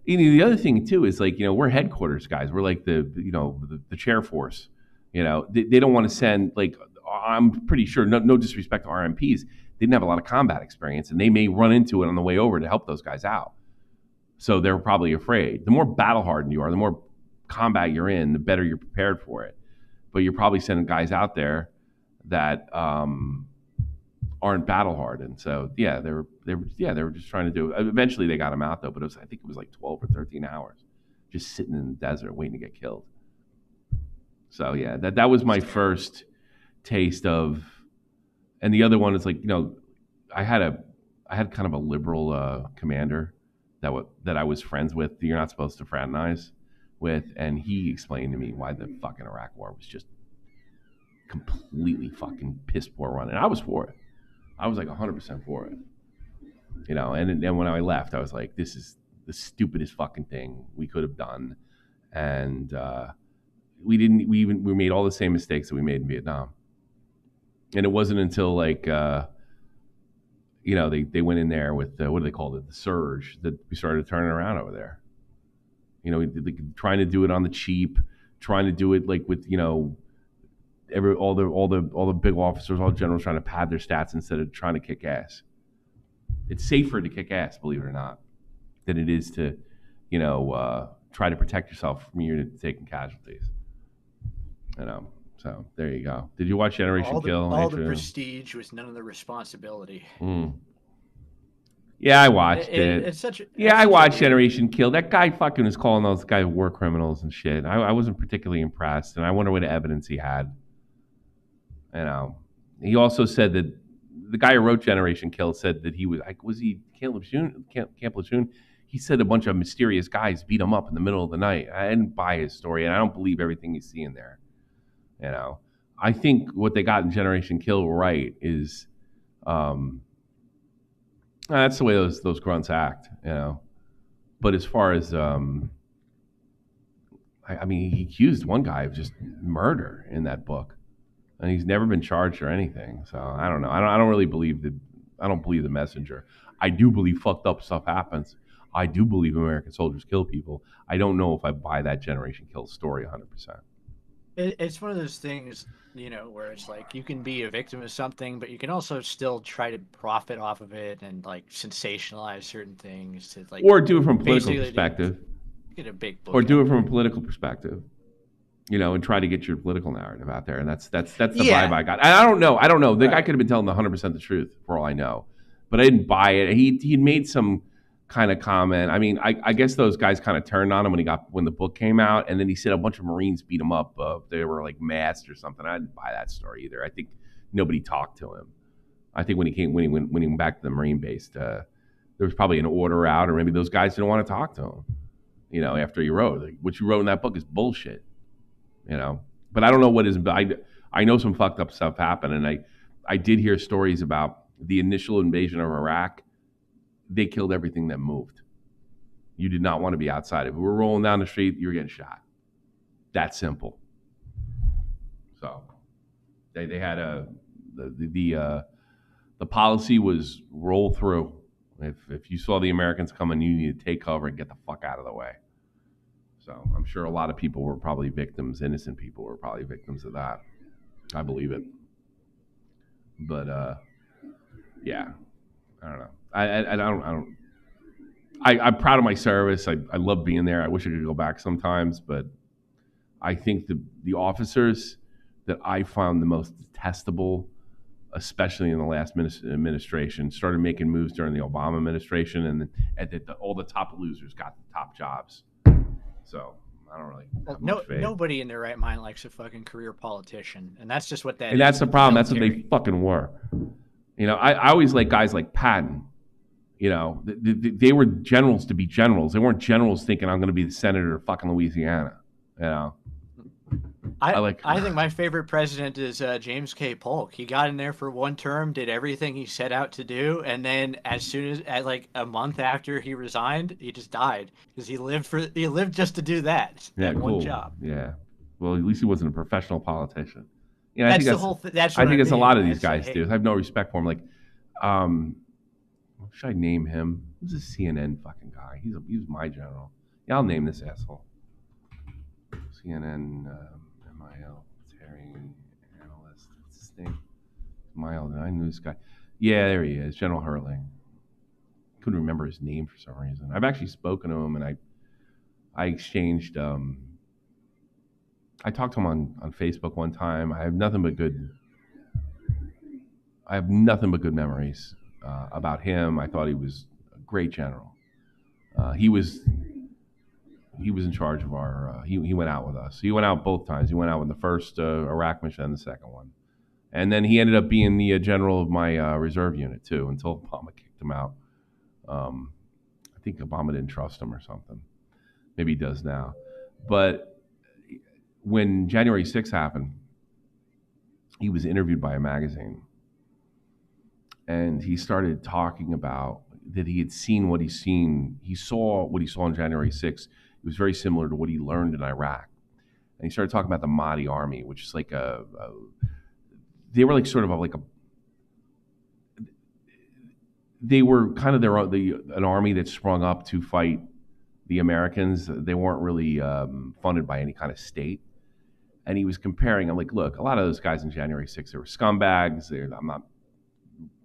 the other thing too is, like, we're headquarters guys. We're like the chair force. They don't want to send, like, I'm pretty sure, no disrespect to our MPs, they didn't have a lot of combat experience, and they may run into it on the way over to help those guys out. So they're probably afraid. The more battle hardened you are, the more combat you're in, the better you're prepared for it. But you're probably sending guys out there that aren't battle hardened. So yeah, they were just trying to do it. Eventually they got them out though, but I think it was like 12 or 13 hours just sitting in the desert waiting to get killed. So yeah, that was my first taste of. And the other one is, like, I had kind of a liberal commander that I was friends with. You're not supposed to fraternize with, and he explained to me why the fucking Iraq War was just completely fucking piss poor run, and I was for it. I was like 100% for it, And when I left, I was like, this is the stupidest fucking thing we could have done, and we didn't. We made all the same mistakes that we made in Vietnam, and it wasn't until, like, they went in there with what do they call it, the surge, that we started turning around over there. Trying to do it on the cheap, trying to do it like with all the big officers, all the generals trying to pad their stats instead of trying to kick ass. It's safer to kick ass, believe it or not, than it is to try to protect yourself from you taking casualties. So there you go. Did you watch Generation Kill? All the prestige with none of the responsibility. Yeah, I watched it. It's such. I watched Generation Kill. That guy fucking was calling those guys war criminals and shit. I wasn't particularly impressed, and I wonder what evidence he had. He also said that the guy who wrote Generation Kill said that he was he Camp Lejeune? He said a bunch of mysterious guys beat him up in the middle of the night. I didn't buy his story, and I don't believe everything you see in there. I think what they got in Generation Kill right is, that's the way those grunts act, But as far as, I I mean, he accused one guy of just murder in that book, and he's never been charged or anything. So I don't know. I don't really believe I don't believe the messenger. I do believe fucked up stuff happens. I do believe American soldiers kill people. I don't know if I buy that Generation Kill story 100%. It's one of those things, where it's like you can be a victim of something, but you can also still try to profit off of it and like sensationalize certain things to like, or do it from a political perspective. Get a big book. Or do it from a political perspective, and try to get your political narrative out there. And that's the vibe I got. And I don't know. The guy could have been telling 100% the truth for all I know, but I didn't buy it. He made some kind of comment. I mean, I guess those guys kind of turned on him when the book came out, and then he said a bunch of Marines beat him up. They were like masked or something. I didn't buy that story either. I think nobody talked to him. I think when he went back to the Marine base, there was probably an order out, or maybe those guys didn't want to talk to him. After he wrote, like, what you wrote in that book is bullshit. But I don't know what is. I know some fucked up stuff happened, and I did hear stories about the initial invasion of Iraq. They killed everything that moved. You did not want to be outside. If we were rolling down the street, you were getting shot. That simple. So they had the policy was roll through. If you saw the Americans coming, you need to take cover and get the fuck out of the way. So I'm sure a lot of people were probably victims. Innocent people were probably victims of that. I believe it. But yeah, I don't know. I'm proud of my service. I love being there. I wish I could go back sometimes, but I think the officers that I found the most detestable, especially in the last administration, started making moves during the Obama administration, and all the top losers got the top jobs. So I don't really have much faith. Nobody in their right mind likes a fucking career politician, and that's just what that is. And that's the problem. That's what they fucking were. I always like guys like Patton. They were generals to be generals. They weren't generals thinking I'm going to be the senator of fucking Louisiana. I think my favorite president is James K. Polk. He got in there for one term, did everything he set out to do, and then as soon as like a month after he resigned, he just died because he lived just to do that. Yeah, one job. Yeah. Well, at least he wasn't a professional politician. That's the whole thing. I think that's a lot of these guys do. I have no respect for him. Like, what should I name him? Who's a CNN fucking guy? He was my general. Yeah, I'll name this asshole. CNN. Libertarian analyst. What's his name? I knew this guy. Yeah, there he is, General Hurling. Couldn't remember his name for some reason. I've actually spoken to him, and I exchanged. I talked to him on Facebook one time. I have nothing but good memories about him. I thought he was a great general. He was in charge of our. He went out with us. He went out both times. He went out with the first Iraq mission and the second one, and then he ended up being the general of my reserve unit too. Until Obama kicked him out. I think Obama didn't trust him or something. Maybe he does now. But when January 6th happened, he was interviewed by a magazine, and he started talking about that he had seen what he's seen. He saw what he saw on January 6th. It was very similar to what he learned in Iraq. And he started talking about the Mahdi army, which is like they were like sort of they were kind of an army that sprung up to fight the Americans. They weren't really funded by any kind of state. And he was comparing, I'm like, look, a lot of those guys in January 6th, they were scumbags. I'm not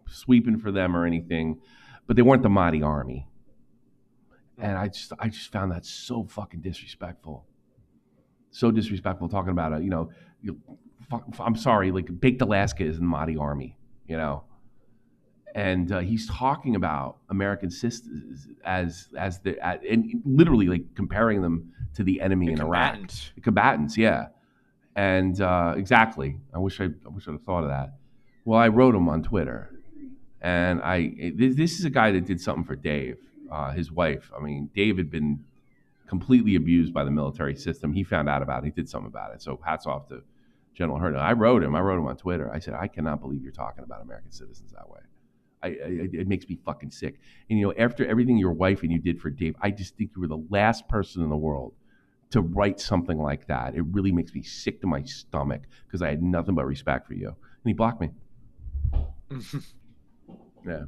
sweeping for them or anything, but they weren't the Mahdi army. And I just found that so fucking disrespectful. So disrespectful talking about it, I'm sorry, like Baked Alaska is in the Mahdi army, And he's talking about American systems as and literally like comparing them to the enemy in Iraq. The combatants, yeah. And exactly. I wish I'd have thought of that. Well, I wrote him on Twitter, and this is a guy that did something for Dave. His wife. I mean, Dave had been completely abused by the military system. He found out about it. He did something about it. So hats off to General Hurd. I wrote him on Twitter. I said, I cannot believe you're talking about American citizens that way. It makes me fucking sick. And after everything your wife and you did for Dave, I just think you were the last person in the world to write something like that. It really makes me sick to my stomach because I had nothing but respect for you. And he blocked me. Yeah.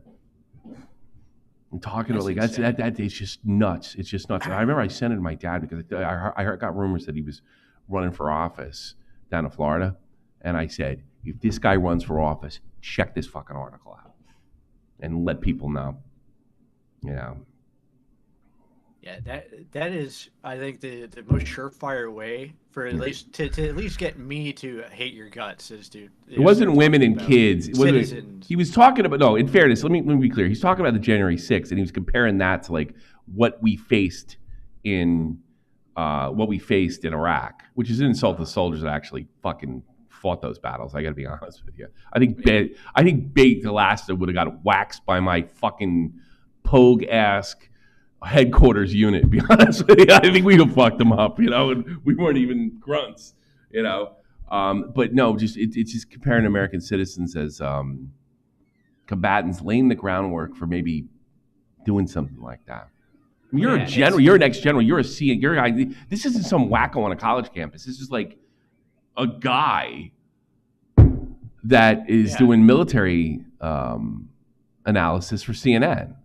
I'm talking about that is just nuts. It's just nuts. And I remember I sent it to my dad because I got rumors that he was running for office down in Florida. And I said, if this guy runs for office, check this fucking article out and let people know. You know. Yeah, that is, I think, the most surefire way for at least to at least get me to hate your guts is to. It wasn't women and kids. It wasn't, citizens. he was talking about, no, in fairness, let me be clear. He's talking about the January 6th, and he was comparing that to like what we faced in Iraq, which is an insult to soldiers that actually fucking fought those battles. I got to be honest with you. I think Bait Delasta would have got waxed by my fucking pogue-ass headquarters unit, to be honest with you. I think we have fucked them up, you know, and we weren't even grunts, you know. But no, it's just comparing American citizens as combatants, laying the groundwork for maybe doing something like that. I mean, you're a general, you're an ex-general, you're a guy. This isn't some wacko on a college campus. This is like a guy that is doing military analysis for CNN.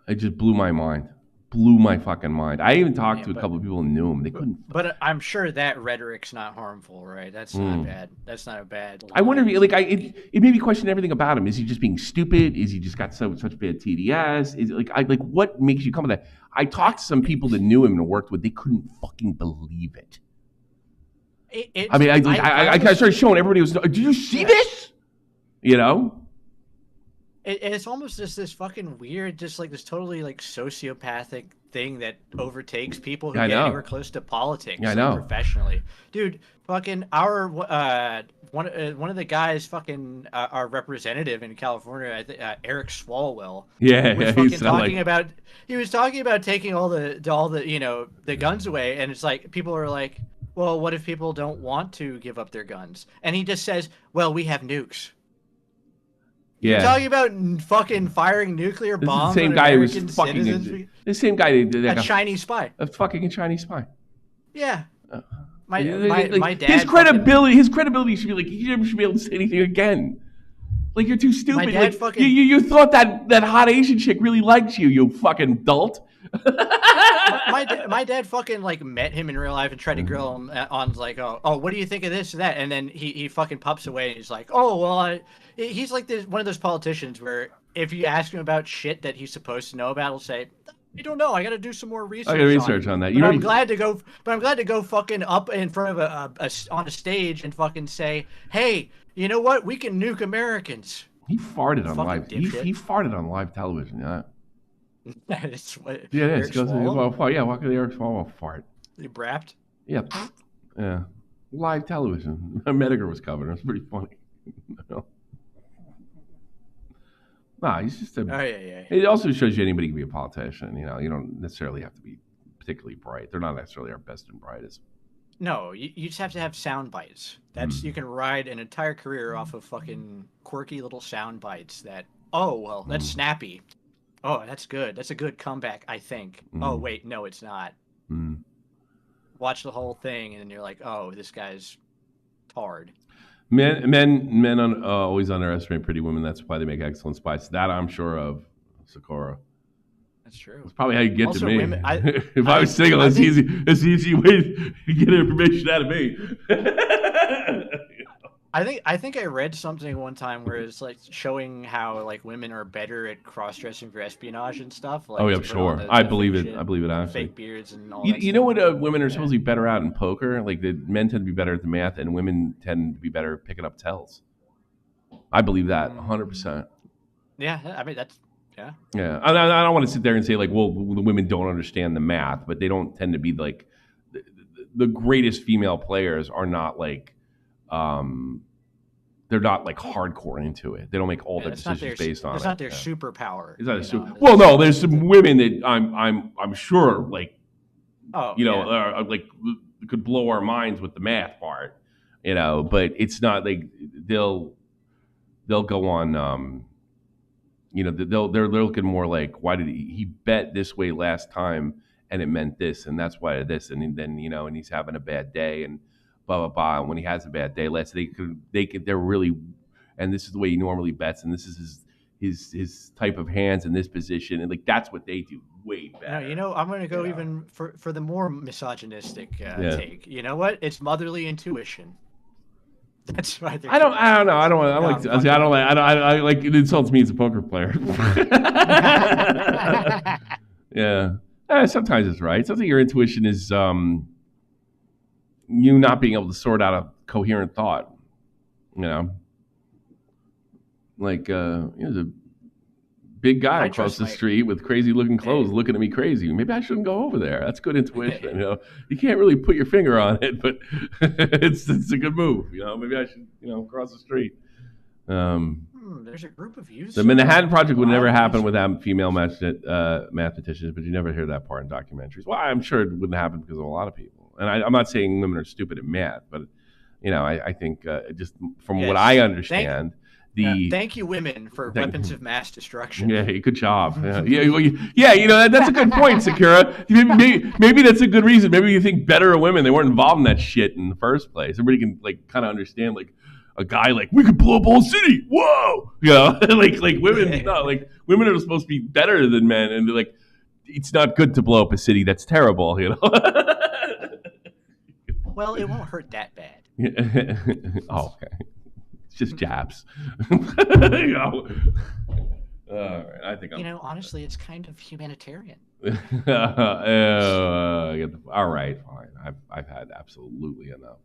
It just blew my mind. Blew my fucking mind. I even talked to a couple of people who knew him. They couldn't. But I'm sure that rhetoric's not harmful, right? That's not bad. That's not a bad line. I wonder if it made me question everything about him. Is he just being stupid? Is he just got such bad TDS? Is it what makes you come with that? I talked to some people that knew him and worked with. They couldn't fucking believe it. I started showing everybody. Did you see this? You know. It's almost just this fucking weird, just like this totally like sociopathic thing that overtakes people who get anywhere close to politics. I know. Professionally, dude. Fucking our one of the guys, fucking our representative in California, I think Eric Swalwell. Yeah, he was talking about taking all the you know the guns away, and it's like people are like, well, what if people don't want to give up their guns? And he just says, well, we have nukes. Yeah. You're talking about fucking firing nuclear bombs. This is the same guy who was fucking. The same guy. A Chinese spy. A fucking Chinese spy. Yeah. My dad. His credibility should be like, he should be able to say anything again. Like, you're too stupid. My dad like, you thought that hot Asian chick really liked you, you fucking dolt. my dad fucking like met him in real life and tried to grill him on like, oh, what do you think of this or that? And then he fucking pops away and he's like, oh, well, he's like one of those politicians where if you ask him about shit that he's supposed to know about, he'll say, I don't know. I got to do some more research. I got to research on that. But I'm glad to go fucking up in front of on a stage and fucking say, hey, you know what? We can nuke Americans. He farted on live. He farted on live television. Yeah. It's what. Yeah, it is. Yeah, why could Eric Swalwell fart? He brapped. Yeah. Yeah. Live television. Medgar was covering. It was pretty funny. Nah, he's just It also shows you anybody can be a politician. You know, you don't necessarily have to be particularly bright. They're not necessarily our best and brightest. No, you just have to have sound bites. That's you can ride an entire career off of fucking quirky little sound bites. That that's snappy. Oh, that's good. That's a good comeback, I think. Oh wait, no, it's not. Watch the whole thing, and then you're like, oh, this guy's tarred. Men always underestimate pretty women. That's why they make excellent spies. That I'm sure of, Sakura. That's true. That's probably how you get also, to me. Women, if I was single, it's easy way to get information out of me. I think I read something one time where it's like showing how like women are better at cross-dressing for espionage and stuff. Like, oh yeah, sure. I believe it. I believe it. Honestly, fake beards and all. You know what? Women are supposed to be better at in poker. Like the men tend to be better at the math, and women tend to be better at picking up tells. I believe that 100%. Yeah, I mean that's. Yeah. Yeah. I don't want to sit there and say like, well, the women don't understand the math, but they don't tend to be like the greatest female players are not like, they're not like hardcore into it. They don't make all their decisions based on it. It's not their superpower. It's not a super. Well, no, there's some women that I'm sure like, like could blow our minds with the math part, you know, but it's not like they'll go on, they're looking more like, why did he bet this way last time and it meant this, and that's why this, and then and he's having a bad day, and blah blah blah. And when he has a bad day, they're really, and this is the way he normally bets, and this is his type of hands in this position, and that's what they do way better. No, I'm going to go even for the more misogynistic take. You know what? It's motherly intuition. That's right. I don't know. I like it insults me as a poker player. Yeah. Sometimes it's right. Sometimes your intuition is you not being able to sort out a coherent thought. Like there's a big guy across the street with crazy looking clothes looking at me crazy. Maybe I shouldn't go over there. That's good intuition. You can't really put your finger on it, but it's a good move. Maybe I should cross the street. There's a group of users. The Manhattan Project would never happen without female mathematicians, but you never hear that part in documentaries. Well, I'm sure it wouldn't happen because of a lot of people. And I'm not saying women are stupid at math, but I think just from what I understand. Thank you, women, for weapons of mass destruction. Yeah, good job. Yeah, that's a good point, Sakura. Maybe that's a good reason. Maybe you think better of women. They weren't involved in that shit in the first place. Everybody can kind of understand a guy we could blow up a whole city. Whoa, women. No, women are supposed to be better than men, and it's not good to blow up a city. That's terrible. Well, it won't hurt that bad. Oh, okay. Just jabs. All right, I think honestly, it's kind of humanitarian. All right, fine. I've had absolutely enough.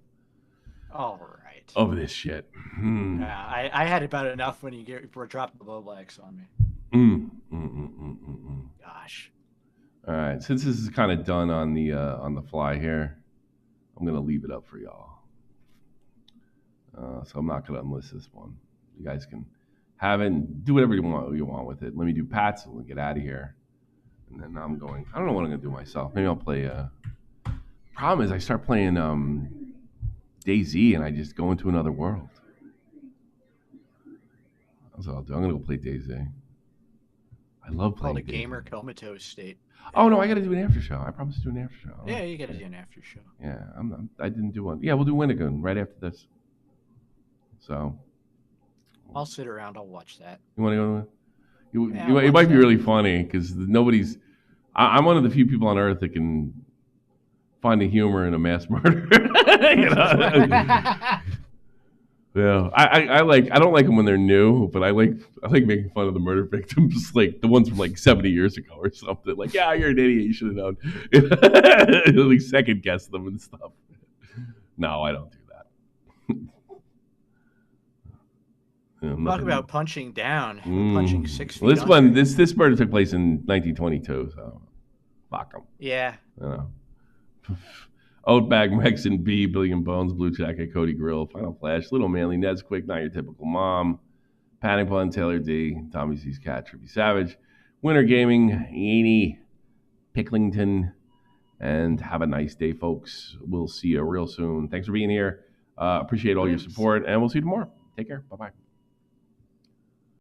All right. Of this shit. I had about enough when you were dropping the Bowblax on me. Gosh. All right. Since this is kind of done on the fly here, I'm gonna leave it up for y'all. So I'm not going to enlist this one. You guys can have it and do whatever you want with it. Let me do Pat's and we'll get out of here. And then I don't know what I'm going to do myself. Maybe I'll play. Problem is I start playing DayZ and I just go into another world. That's what I'll do. I'm going to go play DayZ. I love playing DayZ. Called a gamer comatose state. Oh, no, I got to do an after show. I promised to do an after show. Yeah, you got to do an after show. Yeah, I didn't do one. Yeah, we'll do Winnegoon right after this. So I'll sit around. I'll watch that. You want to go? It might be really funny because nobody's. I'm one of the few people on Earth that can find the humor in a mass murder. Yeah, I don't like them when they're new, but I like making fun of the murder victims, the ones from 70 years ago or something. Yeah, you're an idiot. You should have known. Second guess them and stuff. No, I don't do that. Talk about punching down, punching 6 feet. Well, this murder took place in 1922, so fuck them. Yeah. Oatbag, Mexican B, Billion Bones, Blue Jacket, Cody Grill, Final Flash, Little Manly, Nesquik, Not Your Typical Mom, Panic Bun, Taylor D, Tommy C's Cat, Trippy Savage, Winter Gaming, Yeany, Picklington, and have a nice day, folks. We'll see you real soon. Thanks for being here. Appreciate all your support, and we'll see you tomorrow. Take care. Bye-bye.